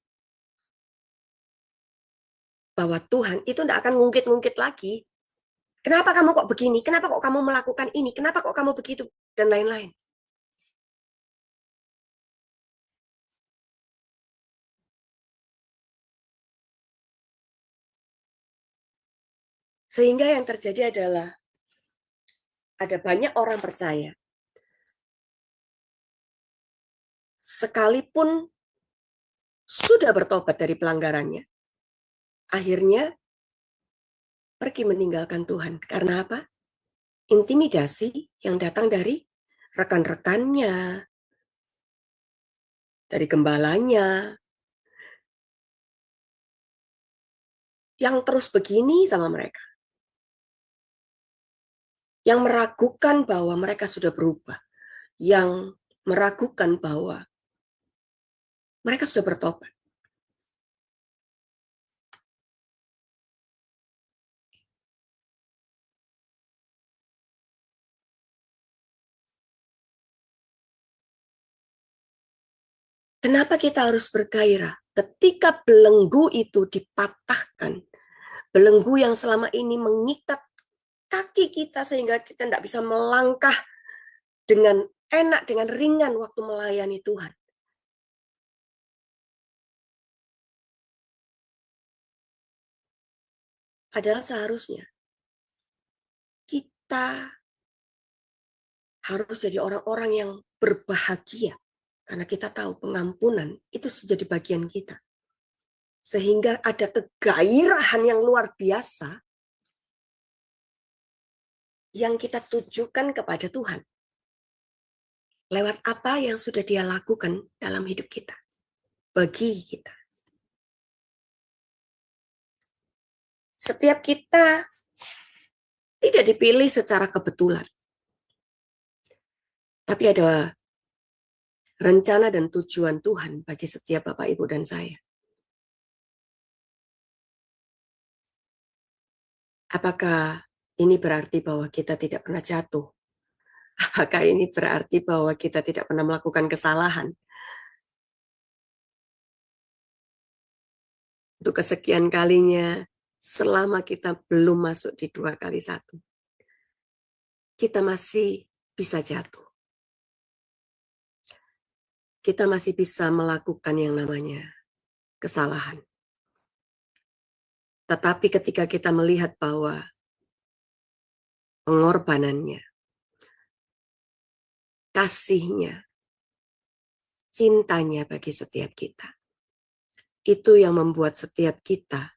Bahwa Tuhan itu tidak akan ngungkit-ngungkit lagi. Kenapa kamu kok begini? Kenapa kok kamu melakukan ini? Kenapa kok kamu begitu? Dan lain-lain. Sehingga yang terjadi adalah ada banyak orang percaya. Sekalipun sudah bertobat dari pelanggarannya, akhirnya pergi meninggalkan Tuhan. Karena apa? Intimidasi yang datang dari rekan-rekannya, dari gembalanya, yang terus begini sama mereka. Yang meragukan bahwa mereka sudah berubah. Yang meragukan bahwa mereka sudah bertobat. Kenapa kita harus bergairah? Ketika belenggu itu dipatahkan, belenggu yang selama ini mengikat kaki kita sehingga kita tidak bisa melangkah dengan enak, dengan ringan waktu melayani Tuhan. Padahal seharusnya kita harus jadi orang-orang yang berbahagia. Karena kita tahu pengampunan itu jadi bagian kita. Sehingga ada kegairahan yang luar biasa yang kita tujukan kepada Tuhan. Lewat apa yang sudah Dia lakukan dalam hidup kita. Bagi kita. Setiap kita tidak dipilih secara kebetulan. Tapi ada rencana dan tujuan Tuhan bagi setiap Bapak, Ibu, dan saya. Apakah ini berarti bahwa kita tidak pernah jatuh? Apakah ini berarti bahwa kita tidak pernah melakukan kesalahan? Untuk kesekian kalinya, selama kita belum masuk di 2x1, kita masih bisa jatuh. Kita masih bisa melakukan yang namanya kesalahan. Tetapi ketika kita melihat bahwa pengorbanannya, kasihnya, cintanya bagi setiap kita, itu yang membuat setiap kita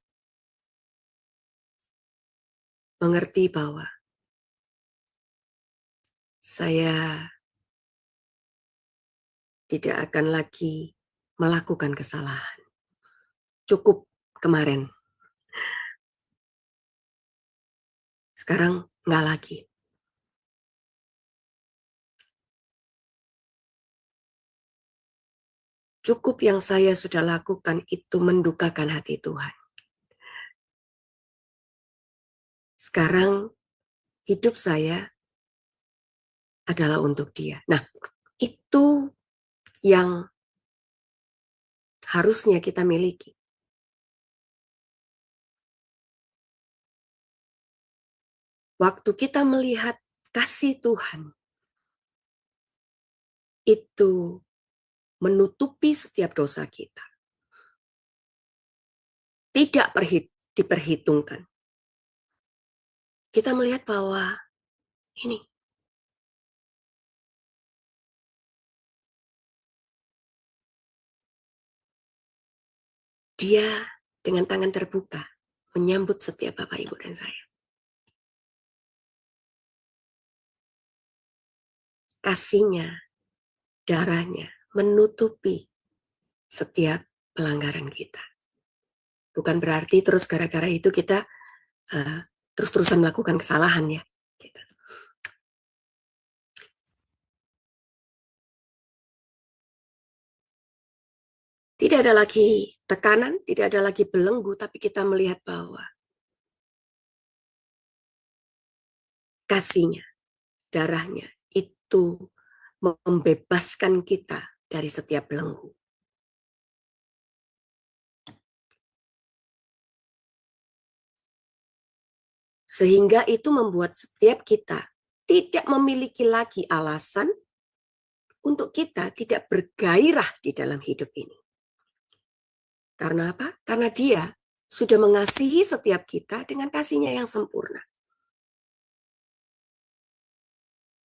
mengerti bahwa saya tidak akan lagi melakukan kesalahan. Cukup kemarin. Sekarang enggak lagi. Cukup yang saya sudah lakukan itu mendukakan hati Tuhan. Sekarang hidup saya adalah untuk Dia. Nah, itu yang harusnya kita miliki. Waktu kita melihat kasih Tuhan, itu menutupi setiap dosa kita. Tidak diperhitungkan. Kita melihat bahwa ini Dia dengan tangan terbuka menyambut setiap Bapak, Ibu, dan saya. Kasihnya, darahnya menutupi setiap pelanggaran kita. Bukan berarti terus gara-gara itu kita terus-terusan melakukan kesalahan ya. Gitu. Tidak ada lagi tekanan, tidak ada lagi belenggu, tapi kita melihat bahwa kasihnya, darahnya itu membebaskan kita dari setiap belenggu. Sehingga itu membuat setiap kita tidak memiliki lagi alasan untuk kita tidak bergairah di dalam hidup ini. Karena apa? Karena Dia sudah mengasihi setiap kita dengan kasih-Nya yang sempurna.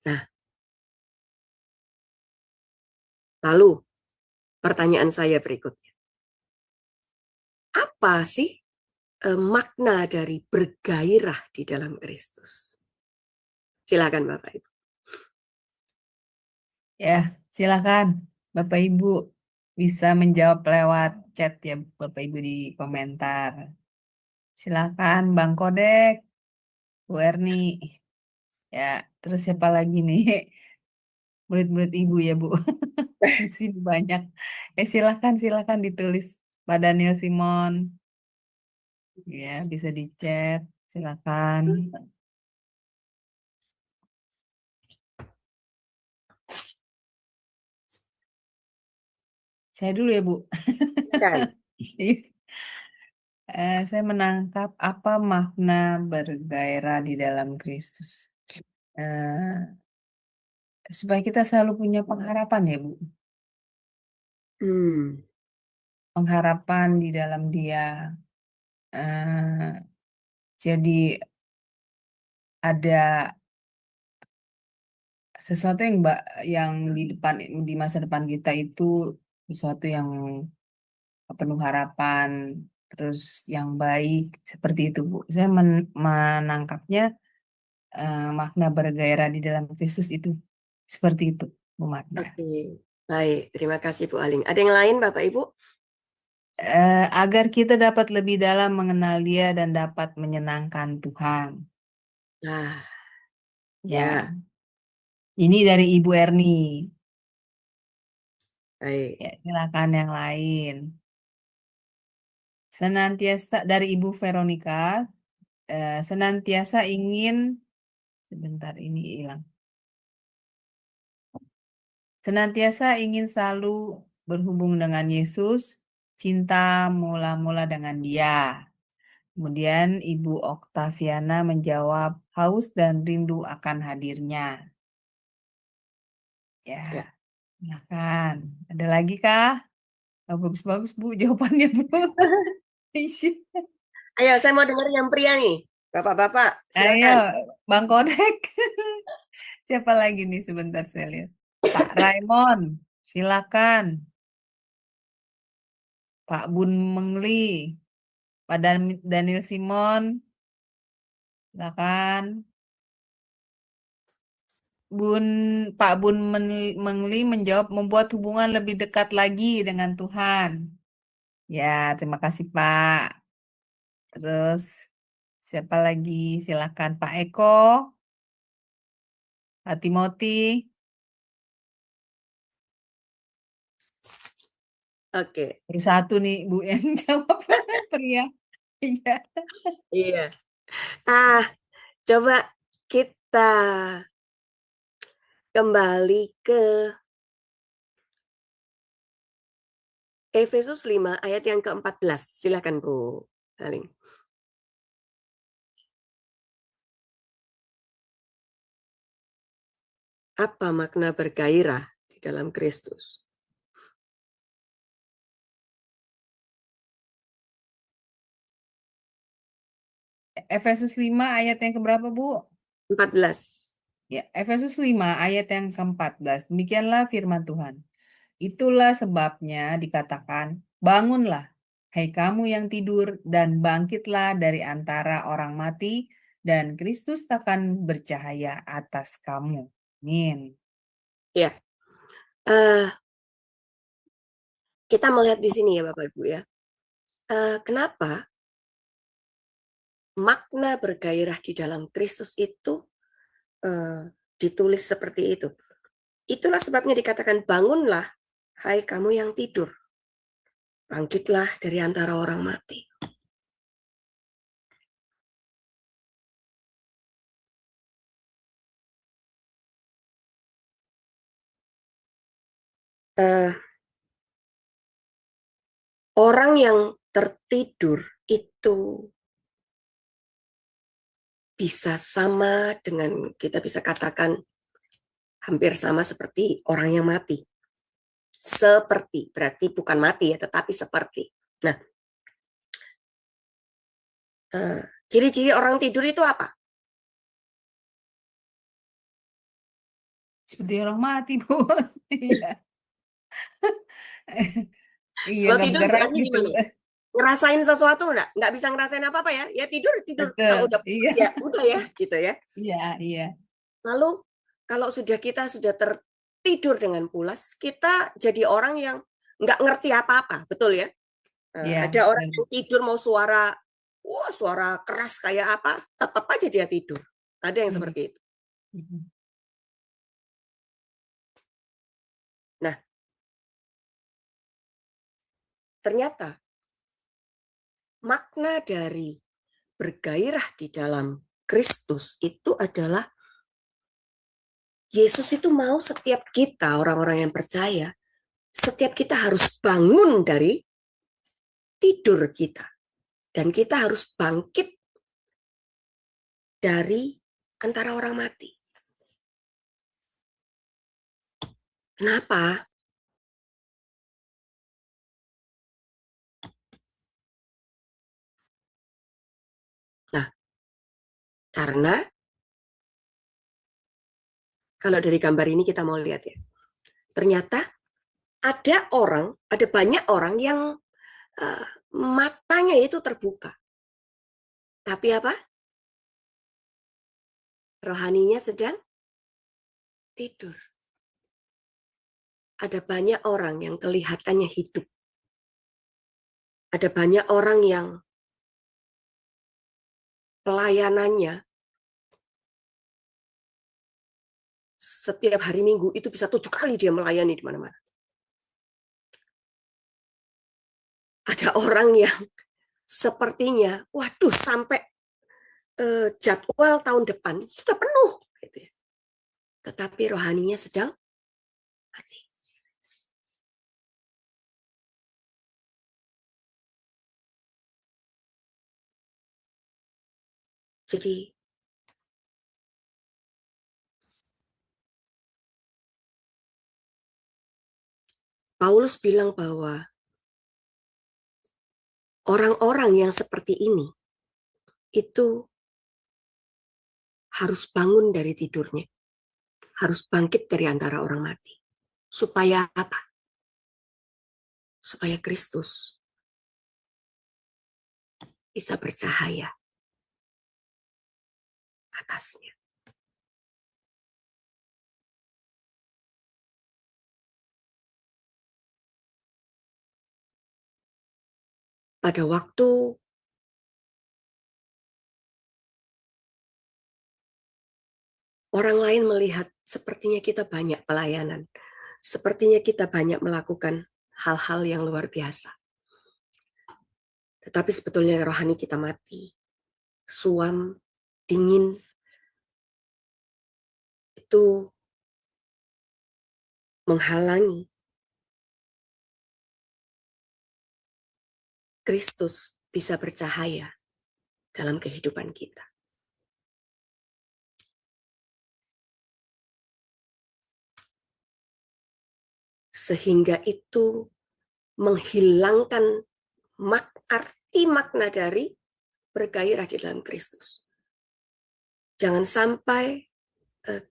Nah, lalu pertanyaan saya berikutnya. Apa sih makna dari bergairah di dalam Kristus? Silakan Bapak Ibu. Ya, silakan Bapak Ibu bisa menjawab lewat chat ya Bapak Ibu di komentar. Silakan Bang Kodek, Bu Erni. Ya, terus siapa lagi nih? Murid-murid Ibu ya, Bu. Di sini banyak. Silakan ditulis Pak Daniel Simon. Ya, bisa di chat. Silakan. Saya dulu ya, Bu. Silakan. Saya menangkap apa makna bergairah di dalam Kristus. Supaya kita selalu punya pengharapan ya, Bu. Pengharapan di dalam Dia. Jadi ada sesuatu yang di masa depan kita itu sesuatu yang penuh harapan, terus yang baik seperti itu, Bu. Saya menangkapnya makna bergairah di dalam Kristus itu seperti itu, Bu makna. Oke, baik. Terima kasih Bu Aling. Ada yang lain Bapak Ibu? Agar kita dapat lebih dalam mengenal Dia dan dapat menyenangkan Tuhan. Nah, Ya, ya, ini dari Ibu Erni. baik. Ya, silakan yang lain. Senantiasa dari Ibu Veronica, senantiasa ingin, sebentar ini hilang. Senantiasa ingin selalu berhubung dengan Yesus, cinta mula-mula dengan Dia. Kemudian Ibu Oktaviana menjawab, haus dan rindu akan hadirnya. Ya, Ya. silakan. Ada lagi kah? Oh, bagus-bagus Bu jawabannya Bu. Ayo, saya mau dengar yang pria nih. Bapak-bapak, Ayo, silakan. Bang Kodek. Siapa lagi nih sebentar saya lihat. Pak Raymond, silakan. Pak Bun Mengli, Pak Daniel Simon, silakan. Pak Bun Mengli menjawab membuat hubungan lebih dekat lagi dengan Tuhan. Ya, terima kasih Pak. Terus siapa lagi? Silakan Pak Eko, Pak Timothy. Oke. Baru satu nih Bu yang jawab pria. Iya. Iya. Coba kita kembali ke Efesus 5 ayat yang ke-14. Silakan Bu Aling. Apa makna bergairah di dalam Kristus? Efesus 5 ayat yang keberapa Bu? 14. Ya, Efesus 5 ayat yang ke-14. Demikianlah firman Tuhan. Itulah sebabnya dikatakan, bangunlah, hai kamu yang tidur, dan bangkitlah dari antara orang mati, dan Kristus akan bercahaya atas kamu. Amin. Ya. Kita melihat di sini ya Bapak Ibu ya. Kenapa makna bergairah di dalam Kristus itu ditulis seperti itu? Itulah sebabnya dikatakan, bangunlah, hai kamu yang tidur. Bangkitlah dari antara orang mati. Orang yang tertidur itu bisa sama dengan, kita bisa katakan hampir sama seperti orang yang mati. Seperti, berarti bukan mati ya, tetapi seperti. Nah, ciri-ciri orang tidur itu apa? Seperti orang mati, Bu. Iya. Iya, Kalau nggak tidur gerak berarti gitu. gimana? Ngerasain sesuatu enggak? Enggak bisa ngerasain apa-apa ya? Ya tidur, tidur. Kalau Betul, udah pulas iya. ya udah ya, gitu ya. Iya, iya. Lalu kalau kita sudah tertidur dengan pulas, kita jadi orang yang nggak ngerti apa-apa, betul ya? Iya, Ada orang benar. yang tidur mau suara, wah suara keras kayak apa, tetap aja dia tidur. Ada yang Mhm, seperti itu. mhm. Nah, ternyata makna dari bergairah di dalam Kristus itu adalah Yesus itu mau setiap kita, orang-orang yang percaya, setiap kita harus bangun dari tidur kita. Dan kita harus bangkit dari antara orang mati. Kenapa? Nah, karena kalau dari gambar ini kita mau lihat ya, ternyata ada banyak orang yang matanya itu terbuka. Tapi apa? Rohaninya sedang tidur. Ada banyak orang yang kelihatannya hidup. Ada banyak orang yang pelayanannya setiap hari Minggu itu bisa 7 kali dia melayani di mana-mana. Ada orang yang sepertinya, waduh sampai jadwal tahun depan sudah penuh. Gitu ya. Tetapi rohaninya sedang mati. Jadi Paulus bilang bahwa orang-orang yang seperti ini itu harus bangun dari tidurnya, harus bangkit dari antara orang mati. Supaya apa? Supaya Kristus bisa bercahaya atasnya. Pada waktu orang lain melihat sepertinya kita banyak pelayanan, sepertinya kita banyak melakukan hal-hal yang luar biasa. Tetapi sebetulnya rohani kita mati, suam, dingin, itu menghalangi Kristus bisa bercahaya dalam kehidupan kita. Sehingga itu menghilangkan arti makna dari bergairah di dalam Kristus. Jangan sampai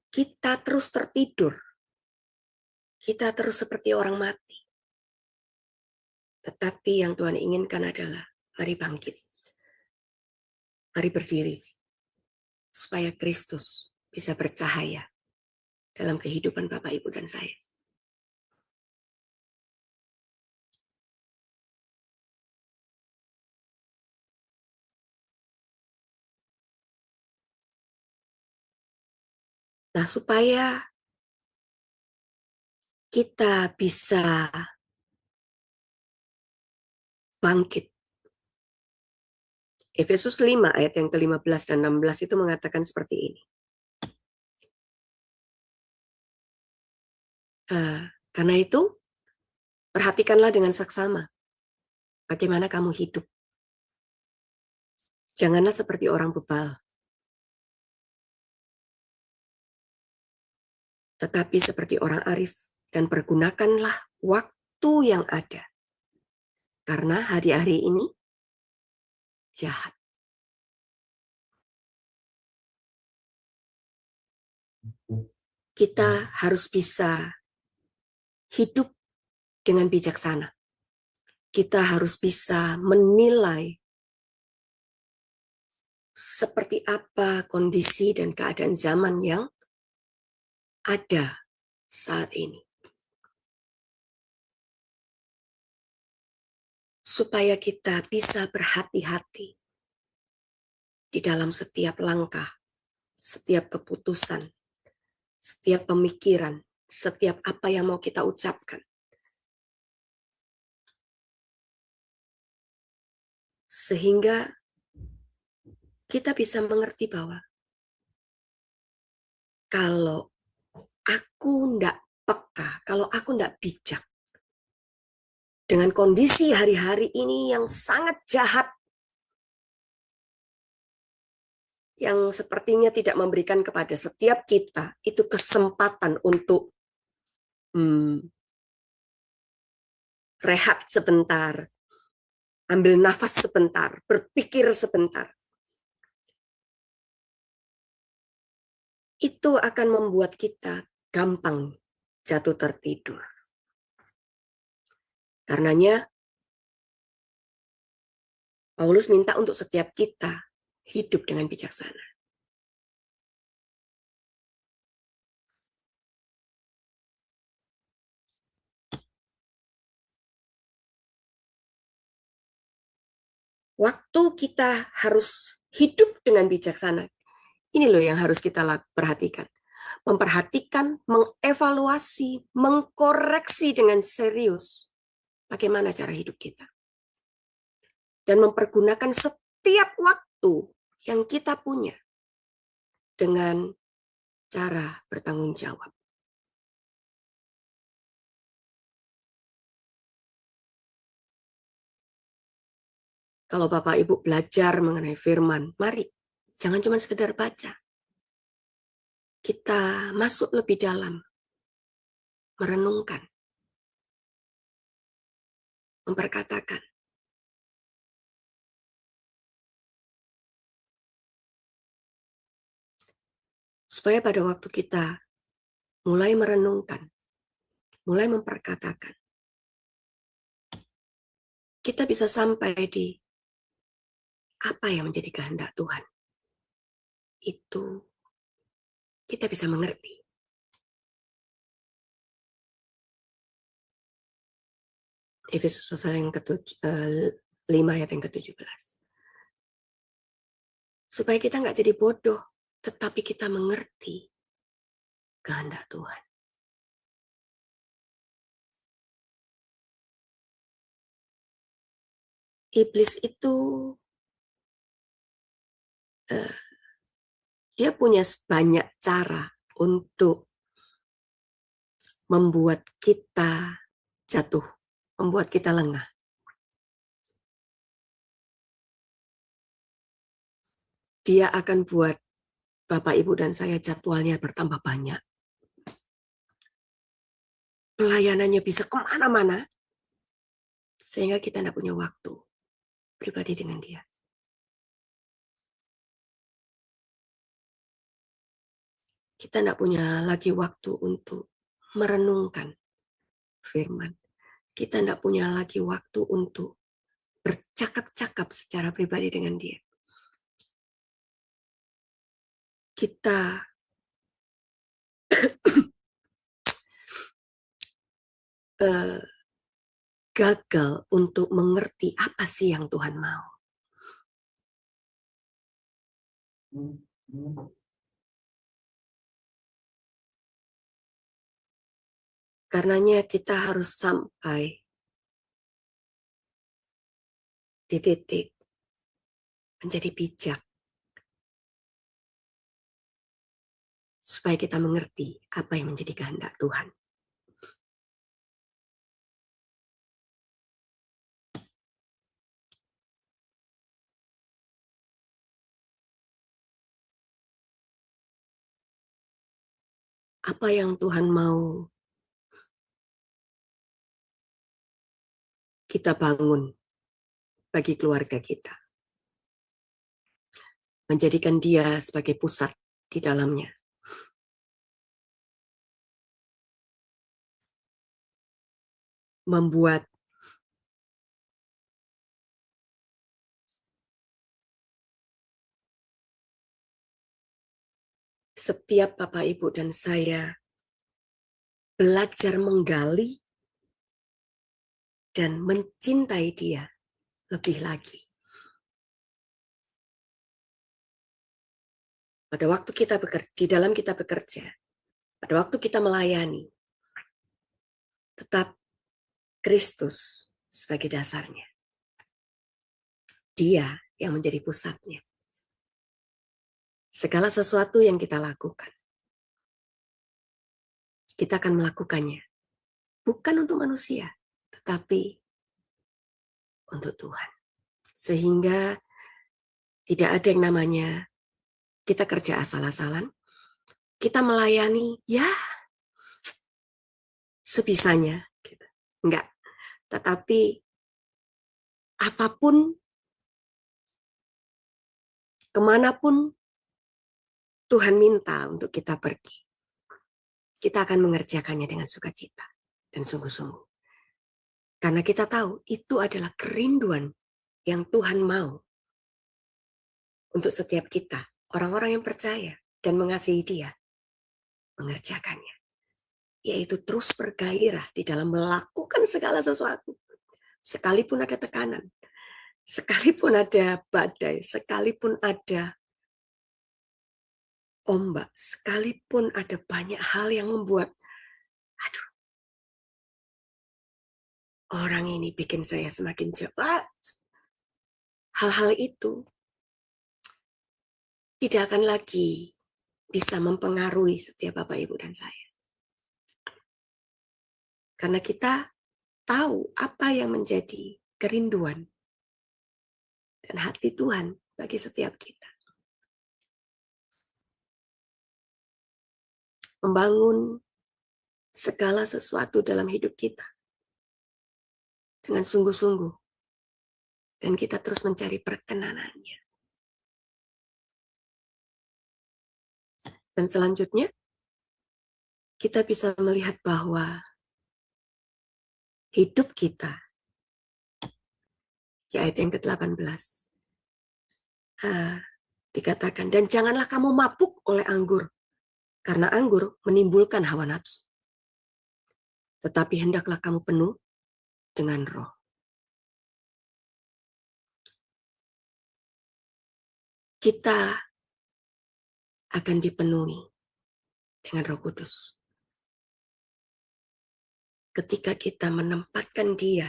kita terus tertidur. Kita terus seperti orang mati. Tetapi yang Tuhan inginkan adalah mari bangkit. Mari berdiri. Supaya Kristus bisa bercahaya dalam kehidupan Bapak, Ibu, dan saya. Nah, supaya kita bisa bangkit. Efesus 5 ayat yang ke-15 dan 16 itu mengatakan seperti ini. Karena itu, perhatikanlah dengan saksama bagaimana kamu hidup. Janganlah seperti orang bebal, tetapi seperti orang arif, dan pergunakanlah waktu yang ada. Karena hari-hari ini jahat. Kita harus bisa hidup dengan bijaksana. Kita harus bisa menilai seperti apa kondisi dan keadaan zaman yang ada saat ini. Supaya kita bisa berhati-hati di dalam setiap langkah, setiap keputusan, setiap pemikiran, setiap apa yang mau kita ucapkan. Sehingga kita bisa mengerti bahwa kalau aku tidak peka, kalau aku tidak bijak, dengan kondisi hari-hari ini yang sangat jahat, yang sepertinya tidak memberikan kepada setiap kita itu kesempatan untuk rehat sebentar, ambil nafas sebentar, berpikir sebentar. Itu akan membuat kita gampang jatuh tertidur. Karenanya, Paulus minta untuk setiap kita hidup dengan bijaksana. Waktu kita harus hidup dengan bijaksana. Ini loh yang harus kita perhatikan. Memperhatikan, mengevaluasi, mengkoreksi dengan serius bagaimana cara hidup kita. Dan mempergunakan setiap waktu yang kita punya dengan cara bertanggung jawab. Kalau Bapak Ibu belajar mengenai firman, mari, jangan cuma sekedar baca. Kita masuk lebih dalam, merenungkan, memperkatakan. Supaya pada waktu kita mulai merenungkan, mulai memperkatakan, kita bisa sampai di apa yang menjadi kehendak Tuhan. Itu kita bisa mengerti. Efesus pasal yang ke-5 ayat yang ke-17. Supaya kita nggak jadi bodoh, tetapi kita mengerti kehendak Tuhan. Iblis itu dia punya banyak cara untuk membuat kita jatuh, membuat kita lengah. Dia akan buat Bapak, Ibu, dan saya jadwalnya bertambah banyak. Pelayanannya bisa kemana-mana, sehingga kita tidak punya waktu pribadi dengan dia. Kita tidak punya lagi waktu untuk merenungkan firman. Kita tidak punya lagi waktu untuk bercakap-cakap secara pribadi dengan dia. Kita gagal untuk mengerti apa sih yang Tuhan mau. Karenanya kita harus sampai di titik menjadi bijak, supaya kita mengerti apa yang menjadi kehendak Tuhan. Apa yang Tuhan mau kita bangun bagi keluarga kita. Menjadikan dia sebagai pusat di dalamnya. Membuat setiap Bapak, Ibu, dan saya belajar menggali dan mencintai dia lebih lagi. Pada waktu kita bekerja, di dalam kita bekerja, pada waktu kita melayani, tetap Kristus sebagai dasarnya. Dia yang menjadi pusatnya. Segala sesuatu yang kita lakukan, kita akan melakukannya bukan untuk manusia, tetapi untuk Tuhan. Sehingga tidak ada yang namanya kita kerja asal-asalan, kita melayani ya sebisanya. Enggak. Tetapi apapun, kemanapun Tuhan minta untuk kita pergi, kita akan mengerjakannya dengan sukacita dan sungguh-sungguh. Karena kita tahu itu adalah kerinduan yang Tuhan mau untuk setiap kita, orang-orang yang percaya dan mengasihi Dia, mengerjakannya. Yaitu terus bergairah di dalam melakukan segala sesuatu. Sekalipun ada tekanan, sekalipun ada badai, sekalipun ada ombak, sekalipun ada banyak hal yang membuat, aduh, orang ini bikin saya semakin jauh. Hal-hal itu tidak akan lagi bisa mempengaruhi setiap Bapak, Ibu, dan saya. Karena kita tahu apa yang menjadi kerinduan dan hati Tuhan bagi setiap kita. Membangun segala sesuatu dalam hidup kita dengan sungguh-sungguh. Dan kita terus mencari perkenanannya. Dan selanjutnya, kita bisa melihat bahwa hidup kita, di ayat yang ke-18, dikatakan, dan janganlah kamu mabuk oleh anggur, karena anggur menimbulkan hawa nafsu. Tetapi hendaklah kamu penuh dengan roh. Kita akan dipenuhi dengan Roh Kudus ketika kita menempatkan Dia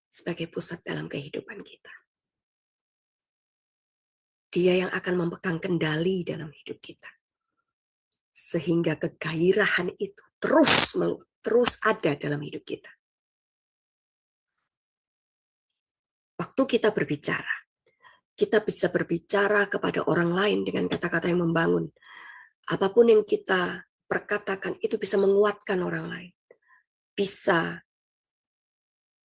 sebagai pusat dalam kehidupan kita. Dia yang akan memegang kendali dalam hidup kita. Sehingga kegairahan itu terus ada dalam hidup kita. Waktu kita berbicara, kita bisa berbicara kepada orang lain dengan kata-kata yang membangun. Apapun yang kita perkatakan itu bisa menguatkan orang lain. Bisa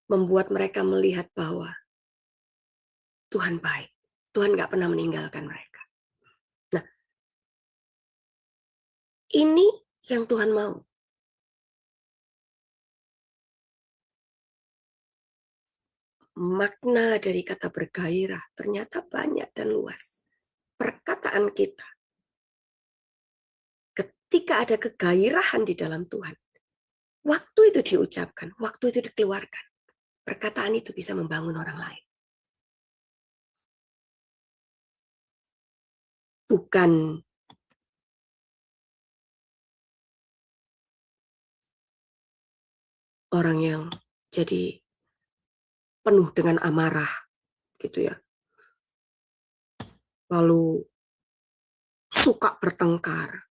membuat mereka melihat bahwa Tuhan baik. Tuhan gak pernah meninggalkan mereka. Nah, ini yang Tuhan mau. Makna dari kata bergairah ternyata banyak dan luas. Perkataan kita, ketika ada kegairahan di dalam Tuhan, waktu itu diucapkan, waktu itu dikeluarkan, perkataan itu bisa membangun orang lain. Bukan orang yang jadi penuh dengan amarah gitu ya. Lalu suka bertengkar,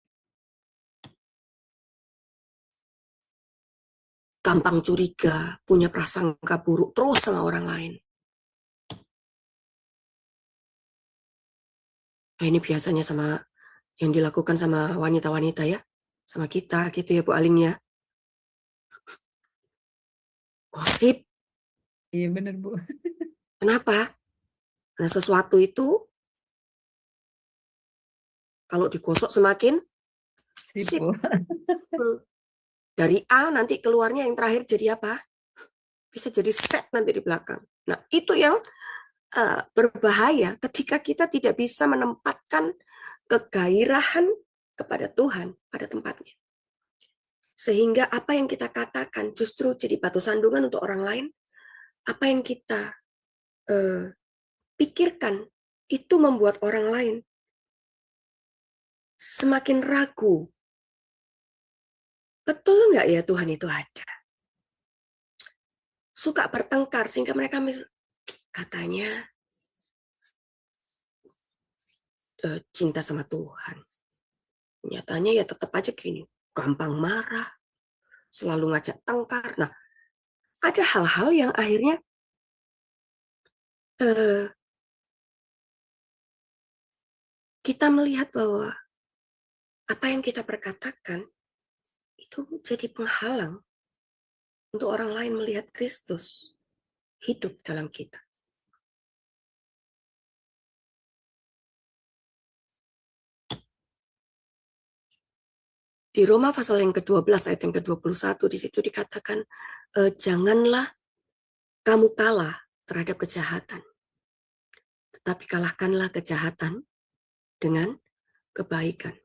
gampang curiga, punya prasangka buruk terus sama orang lain. Nah, ini biasanya sama yang dilakukan sama wanita-wanita ya, sama kita gitu ya Bu Aling ya. Gosip. Iya bener Bu. Kenapa? Nah, sesuatu itu kalau digosok semakin Sip sip. Bu. Dari A nanti keluarnya yang terakhir jadi apa? Bisa jadi Z nanti di belakang. Nah, itu yang berbahaya ketika kita tidak bisa menempatkan kegairahan kepada Tuhan pada tempatnya. Sehingga apa yang kita katakan justru jadi batu sandungan untuk orang lain. Apa yang kita pikirkan itu membuat orang lain semakin ragu. Betul nggak ya Tuhan itu ada? Suka bertengkar sehingga mereka katanya cinta sama Tuhan. Nyatanya ya tetap aja gini, gampang marah, selalu ngajak tengkar. Nah, ada hal-hal yang akhirnya kita melihat bahwa apa yang kita perkatakan itu jadi penghalang untuk orang lain melihat Kristus hidup dalam kita. Di Roma pasal yang ke-12 ayat yang ke-21 di situ dikatakan janganlah kamu kalah terhadap kejahatan, tetapi kalahkanlah kejahatan dengan kebaikan.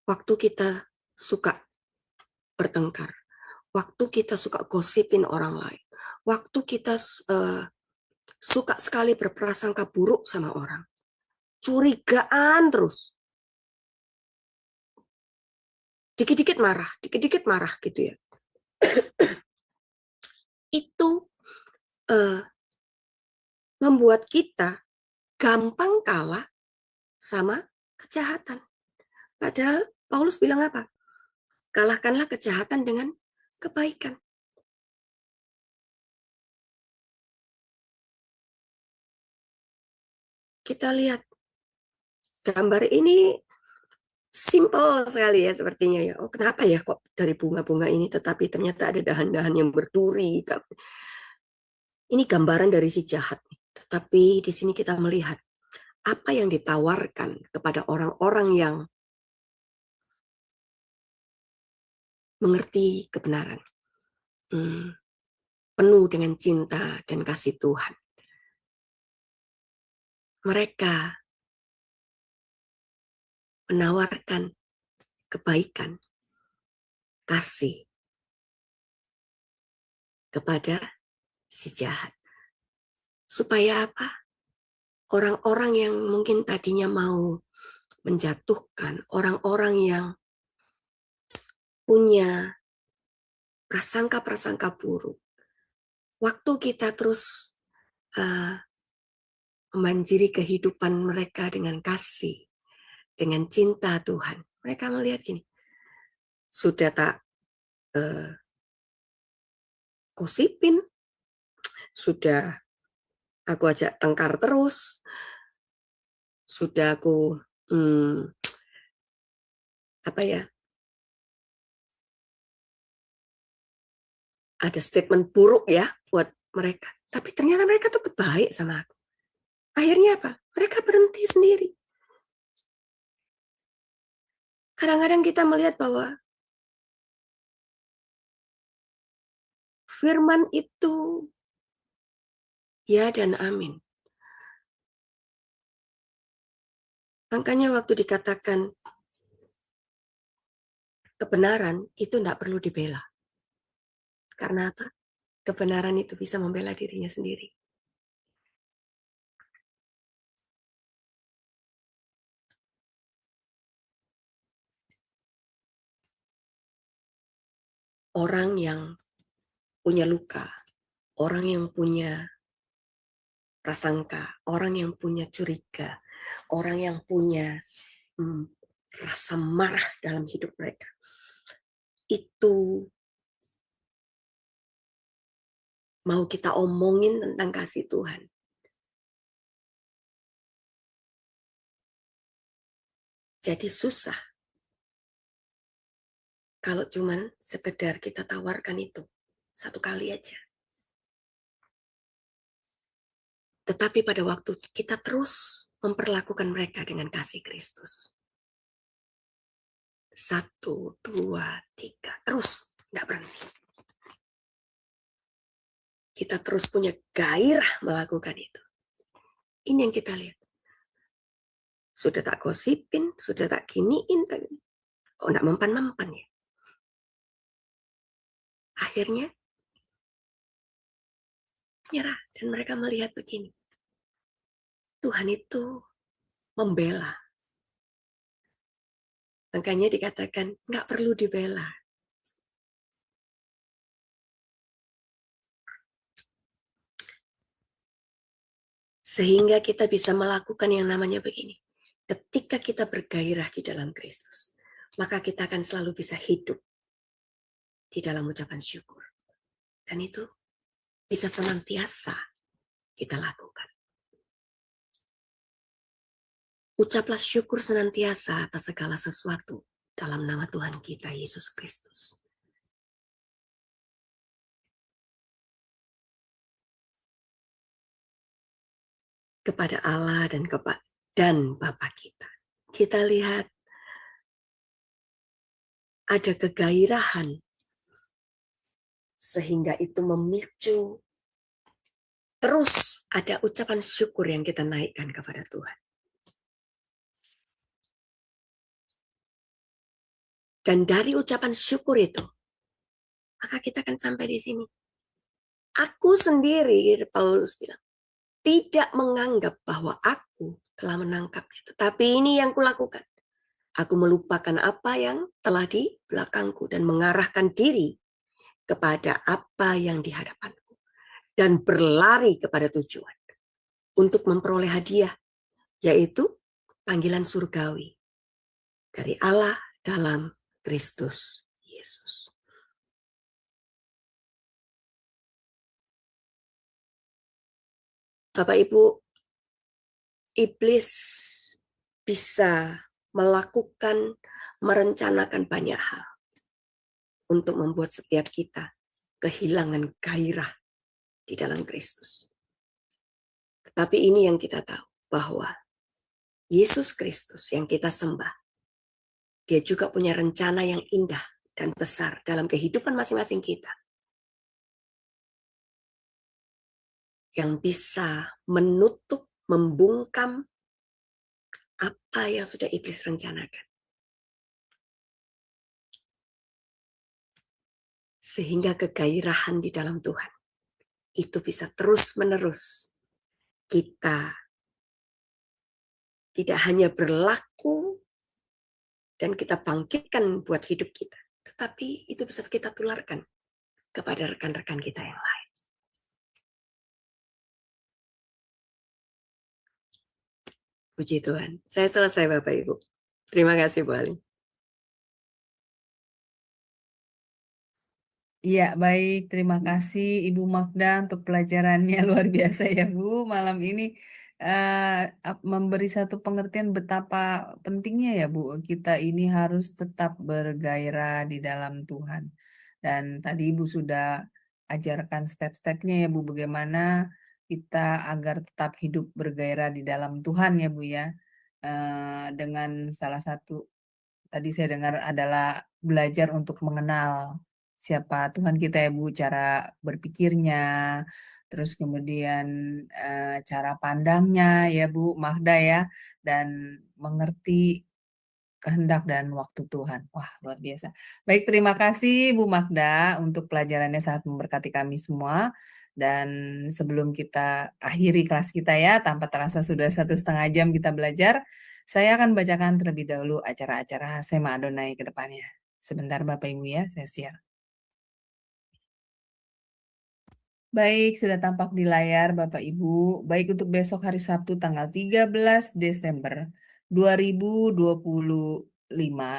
Waktu kita suka bertengkar, waktu kita suka gosipin orang lain, waktu kita suka sekali berprasangka buruk sama orang, curigaan terus, dikit-dikit marah gitu ya. Itu membuat kita gampang kalah sama kejahatan. Padahal Paulus bilang apa? Kalahkanlah kejahatan dengan kebaikan. Kita lihat gambar ini simple sekali ya sepertinya ya. Oh, kenapa ya kok dari bunga-bunga ini tetapi ternyata ada dahan-dahan yang berduri. Ini gambaran dari si jahat. Tetapi di sini kita melihat apa yang ditawarkan kepada orang-orang yang mengerti kebenaran. Penuh dengan cinta dan kasih Tuhan. Mereka menawarkan kebaikan, kasih kepada si jahat. Supaya apa? Orang-orang yang mungkin tadinya mau menjatuhkan, orang-orang yang punya prasangka-prasangka buruk. Waktu kita terus memanjiri kehidupan mereka dengan kasih, dengan cinta Tuhan. Mereka melihat gini, sudah tak gosipin, sudah aku ajak tengkar terus, sudah aku ada statement buruk ya buat mereka. Tapi ternyata mereka tuh baik sama aku. Akhirnya apa? Mereka berhenti sendiri. Kadang-kadang kita melihat bahwa firman itu ya dan amin. Makanya waktu dikatakan kebenaran itu tidak perlu dibela. Karena apa? Kebenaran itu bisa membela dirinya sendiri. orang yang punya luka, orang yang punya prasangka, orang yang punya curiga, orang yang punya rasa marah dalam hidup mereka. Itu mau kita omongin tentang kasih Tuhan. Jadi susah kalau cuman sekedar kita tawarkan itu satu kali aja. Tetapi pada waktu kita terus memperlakukan mereka dengan kasih Kristus. 1, 2, 3, terus, tidak berhenti. Kita terus punya gairah melakukan itu. Ini yang kita lihat. Sudah tak gosipin, sudah tak giniin, kok tidak mempan-mempan ya. Akhirnya nyerah dan mereka melihat begini. Tuhan itu membela. Makanya dikatakan nggak perlu dibela. Sehingga kita bisa melakukan yang namanya begini. Ketika kita bergairah di dalam Kristus, maka kita akan selalu bisa hidup di dalam ucapan syukur. Dan itu bisa senantiasa kita lakukan. Ucaplah syukur senantiasa atas segala sesuatu dalam nama Tuhan kita Yesus Kristus. Kepada Allah dan Bapa kita. Kita lihat ada kegairahan sehingga itu memicu terus ada ucapan syukur yang kita naikkan kepada Tuhan. Dan dari ucapan syukur itu, maka kita akan sampai di sini. Aku sendiri, Paulus bilang, tidak menganggap bahwa aku telah menangkapnya. Tetapi ini yang kulakukan. Aku melupakan apa yang telah di belakangku dan mengarahkan diri kepada apa yang di hadapanku. Dan berlari kepada tujuan untuk memperoleh hadiah, yaitu panggilan surgawi dari Allah dalam Kristus Yesus. Bapak Ibu, iblis bisa melakukan, merencanakan banyak hal untuk membuat setiap kita kehilangan gairah di dalam Kristus. Tetapi ini yang kita tahu, bahwa Yesus Kristus yang kita sembah, dia juga punya rencana yang indah dan besar dalam kehidupan masing-masing kita. Yang bisa menutup, membungkam apa yang sudah iblis rencanakan. Sehingga kegairahan di dalam Tuhan itu bisa terus-menerus kita tidak hanya berlaku dan kita bangkitkan buat hidup kita, tetapi itu bisa kita tularkan kepada rekan-rekan kita yang lain. Puji Tuhan. Saya selesai Bapak Ibu. Terima kasih Bu Aling. Iya, baik. Terima kasih Ibu Magda untuk pelajarannya luar biasa ya Bu. Malam ini memberi satu pengertian betapa pentingnya ya Bu. Kita ini harus tetap bergairah di dalam Tuhan. Dan tadi Ibu sudah ajarkan step-stepnya ya Bu. Bagaimana kita agar tetap hidup bergairah di dalam Tuhan ya Bu ya. Dengan salah satu tadi saya dengar adalah belajar untuk mengenal siapa Tuhan kita ya Bu, cara berpikirnya, terus kemudian cara pandangnya ya Bu Magda ya, dan mengerti kehendak dan waktu Tuhan. Wah, luar biasa. Baik, terima kasih Bu Magda untuk pelajarannya sangat memberkati kami semua. Dan sebelum kita akhiri kelas kita ya, tanpa terasa sudah 1,5 jam kita belajar, saya akan bacakan terlebih dahulu acara-acara Sema Adonai ke depannya. Sebentar Bapak Ibu ya, saya share. Baik, sudah tampak di layar Bapak Ibu. Baik untuk besok hari Sabtu tanggal 13 Desember 2025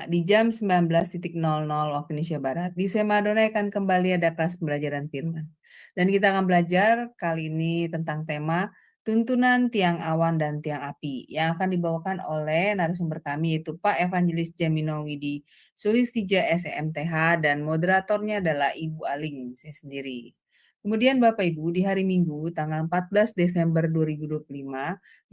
di jam 19.00 waktu Indonesia Barat. Di Sema Adonai akan kembali ada kelas pembelajaran firman. Dan kita akan belajar kali ini tentang tema tuntunan tiang awan dan tiang api yang akan dibawakan oleh narasumber kami yaitu Pak Evangelis Jamino Widi Sulistija SMTH dan moderatornya adalah Ibu Aling saya sendiri. Kemudian Bapak Ibu, di hari Minggu tanggal 14 Desember 2025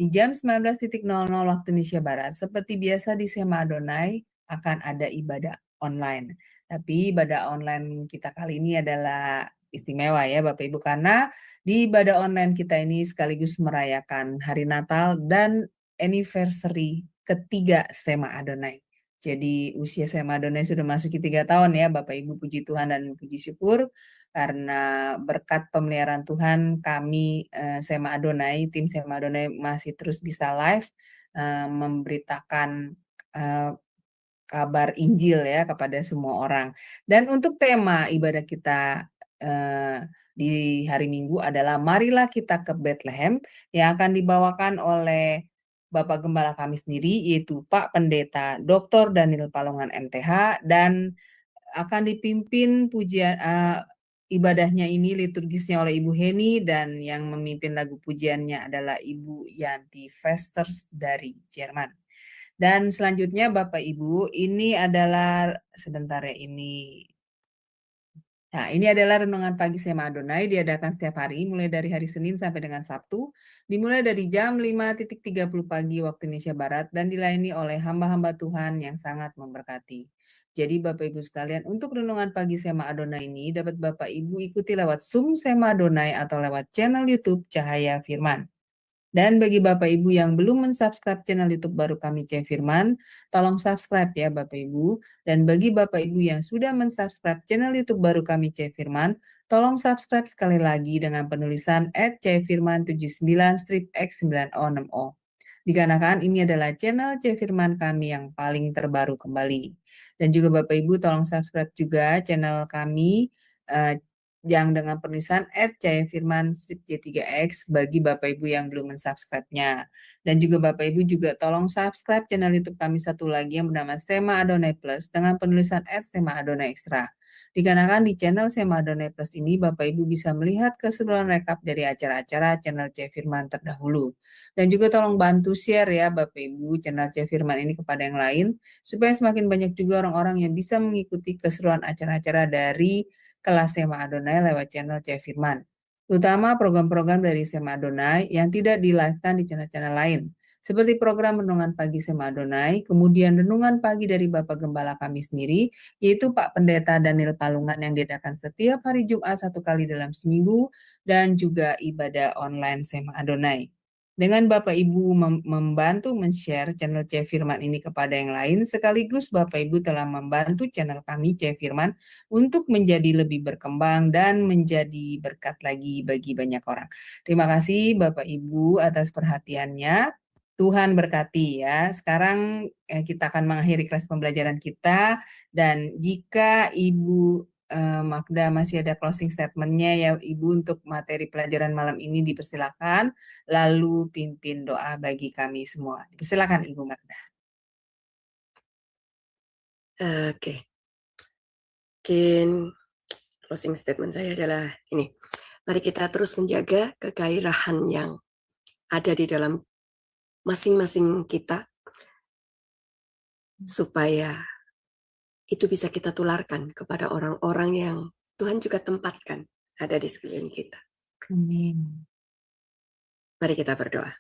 di jam 19.00 waktu Indonesia Barat, seperti biasa di Sema Adonai akan ada ibadah online. Tapi ibadah online kita kali ini adalah istimewa ya Bapak Ibu, karena di ibadah online kita ini sekaligus merayakan hari Natal dan anniversary ketiga Sema Adonai. Jadi usia Sema Adonai sudah masuki 3 tahun ya Bapak Ibu, puji Tuhan dan puji syukur. Karena berkat pemeliharaan Tuhan kami Sema Adonai, tim Sema Adonai masih terus bisa live memberitakan kabar Injil ya kepada semua orang. Dan untuk tema ibadah kita di hari Minggu adalah marilah kita ke Bethlehem yang akan dibawakan oleh Bapak Gembala kami sendiri yaitu Pak Pendeta Dr. Daniel Palungan MTH dan akan dipimpin pujian ibadahnya ini liturgisnya oleh Ibu Heni dan yang memimpin lagu pujiannya adalah Ibu Yanti Vesters dari Jerman. Dan selanjutnya Bapak Ibu, ini adalah sebentar ya ini. Nah, ini adalah renungan pagi Sema Adonai diadakan setiap hari mulai dari hari Senin sampai dengan Sabtu, dimulai dari jam 5.30 pagi waktu Indonesia Barat dan dilayani oleh hamba-hamba Tuhan yang sangat memberkati. Jadi Bapak Ibu sekalian, untuk renungan pagi Sema Adonai ini dapat Bapak Ibu ikuti lewat Zoom Sema Adonai atau lewat channel YouTube Cahaya Firman. Dan bagi Bapak Ibu yang belum mensubscribe channel YouTube baru kami C Firman, tolong subscribe ya Bapak Ibu. Dan bagi Bapak Ibu yang sudah mensubscribe channel YouTube baru kami C Firman, tolong subscribe sekali lagi dengan penulisan @cfirman79-x9o6o. Dikarenakan ini adalah channel C Firman kami yang paling terbaru kembali. Dan juga Bapak Ibu tolong subscribe juga channel kami yang dengan penulisan @cahayafirman_j3x bagi Bapak Ibu yang belum mensubscribe-nya. Dan juga Bapak Ibu juga tolong subscribe channel YouTube kami satu lagi yang bernama Sema Adonai Plus dengan penulisan @Sema Adonai Extra. Dikarenakan di channel Sema Adonai Plus ini Bapak Ibu bisa melihat keseluruhan rekap dari acara-acara channel C Firman terdahulu. Dan juga tolong bantu share ya Bapak Ibu channel C Firman ini kepada yang lain supaya semakin banyak juga orang-orang yang bisa mengikuti keseluruhan acara-acara dari kelas Sema Adonai lewat channel C Firman, terutama program-program dari Sema Adonai yang tidak di-live-kan di channel-channel lain, seperti program Renungan Pagi Sema Adonai, kemudian Renungan Pagi dari Bapak Gembala kami sendiri, yaitu Pak Pendeta Daniel Palungan yang diadakan setiap hari Jumat 1 kali dalam seminggu, dan juga ibadah online Sema Adonai. Dengan Bapak Ibu membantu men-share channel C Firman ini kepada yang lain, sekaligus Bapak Ibu telah membantu channel kami C Firman untuk menjadi lebih berkembang dan menjadi berkat lagi bagi banyak orang. Terima kasih Bapak Ibu atas perhatiannya. Tuhan berkati ya. Sekarang kita akan mengakhiri kelas pembelajaran kita dan jika Ibu Magda masih ada closing statement-nya ya Ibu untuk materi pelajaran malam ini dipersilakan, lalu pimpin doa bagi kami semua. Dipersilakan Ibu Magda. Oke. Mungkin closing statement saya adalah ini. Mari kita terus menjaga kegairahan yang ada di dalam masing-masing kita supaya itu bisa kita tularkan kepada orang-orang yang Tuhan juga tempatkan ada di sekeliling kita. Amin. Mari kita berdoa.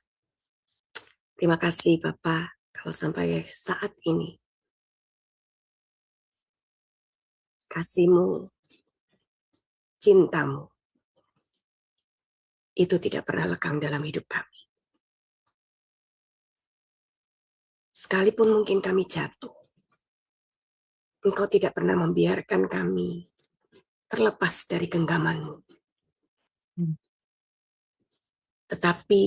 Terima kasih Bapa, kalau sampai saat ini kasih-Mu, cinta-Mu itu tidak pernah lekang dalam hidup kami. Sekalipun mungkin kami jatuh, Engkau tidak pernah membiarkan kami terlepas dari genggaman-Mu. Tetapi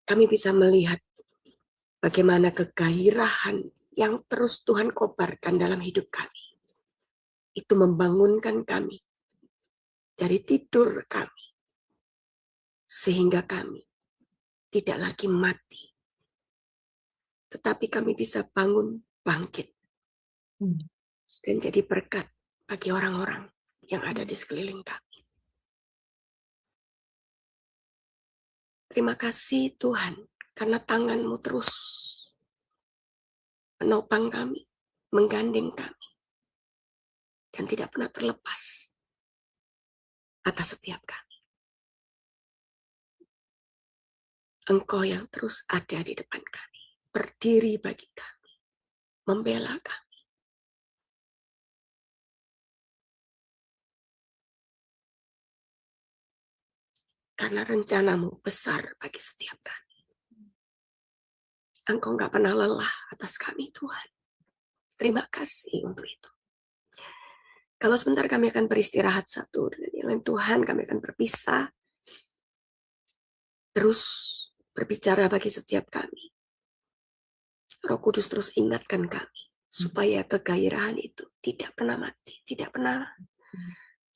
kami bisa melihat bagaimana kegairahan yang terus Tuhan kobarkan dalam hidup kami. itu membangunkan kami dari tidur kami, sehingga kami tidak lagi mati, tetapi kami bisa bangun, bangkit, dan jadi berkat bagi orang-orang yang ada di sekeliling kami. Terima kasih Tuhan, karena tangan-Mu terus menopang kami, menggandeng kami, dan tidak pernah terlepas atas setiap kami. Engkau yang terus ada di depan kami, berdiri bagi kami, membela kami. Karena rencana-Mu besar bagi setiap kami. Engkau nggak pernah lelah atas kami, Tuhan. Terima kasih untuk itu. Kalau sebentar kami akan beristirahat satu dengan yang lain, Tuhan, kami akan berpisah. Terus berbicara bagi setiap kami. Roh Kudus terus ingatkan kami, supaya kegairahan itu tidak pernah mati, tidak pernah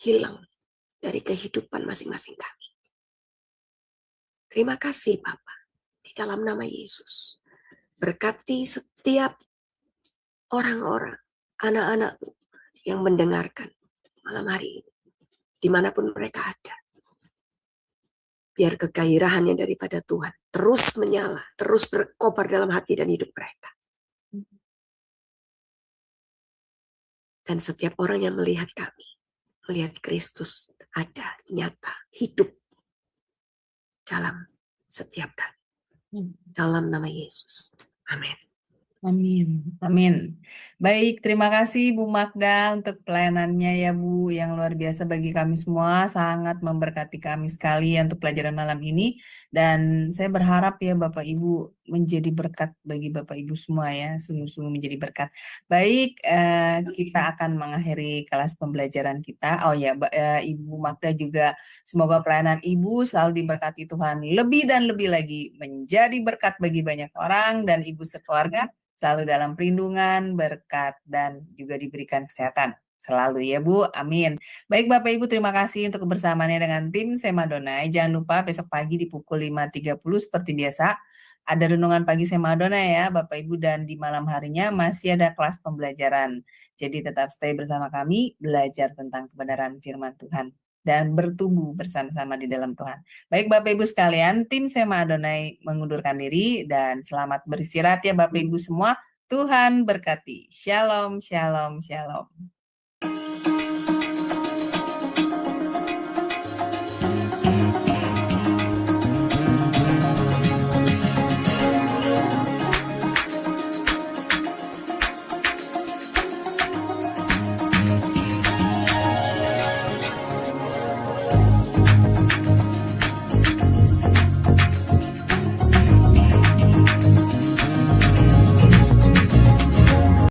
hilang dari kehidupan masing-masing kami. Terima kasih Bapa, di dalam nama Yesus. Berkati setiap orang-orang, anak-anak-Mu yang mendengarkan malam hari ini, dimanapun mereka ada. Biar kegairahannya daripada Tuhan terus menyala, terus berkobar dalam hati dan hidup mereka. Dan setiap orang yang melihat kami, melihat Kristus ada, nyata, hidup dalam setiap kami. Dalam nama Yesus. Amin. Amin. Amin. Baik, terima kasih Bu Magda untuk pelayanannya ya Bu, yang luar biasa bagi kami semua, sangat memberkati kami sekali untuk pelajaran malam ini. Dan saya berharap ya Bapak Ibu menjadi berkat bagi Bapak Ibu semua ya, sungguh-sungguh menjadi berkat. Baik, kita akan mengakhiri kelas pembelajaran kita. Oh ya, Ibu Magda juga semoga pelayanan Ibu selalu diberkati Tuhan lebih dan lebih lagi, menjadi berkat bagi banyak orang, dan Ibu sekeluarga selalu dalam perlindungan, berkat, dan juga diberikan kesehatan selalu ya Bu, amin. Baik Bapak Ibu, terima kasih untuk kebersamaannya dengan tim Sema Adonai. Jangan lupa besok pagi di pukul 5.30 seperti biasa ada renungan pagi Sema Adonai ya Bapak Ibu, dan di malam harinya masih ada kelas pembelajaran. Jadi tetap stay bersama kami, belajar tentang kebenaran firman Tuhan dan bertumbuh bersama-sama di dalam Tuhan. Baik Bapak Ibu sekalian, tim Sema Adonai mengundurkan diri dan selamat beristirahat ya Bapak Ibu semua. Tuhan berkati. Shalom, shalom, shalom.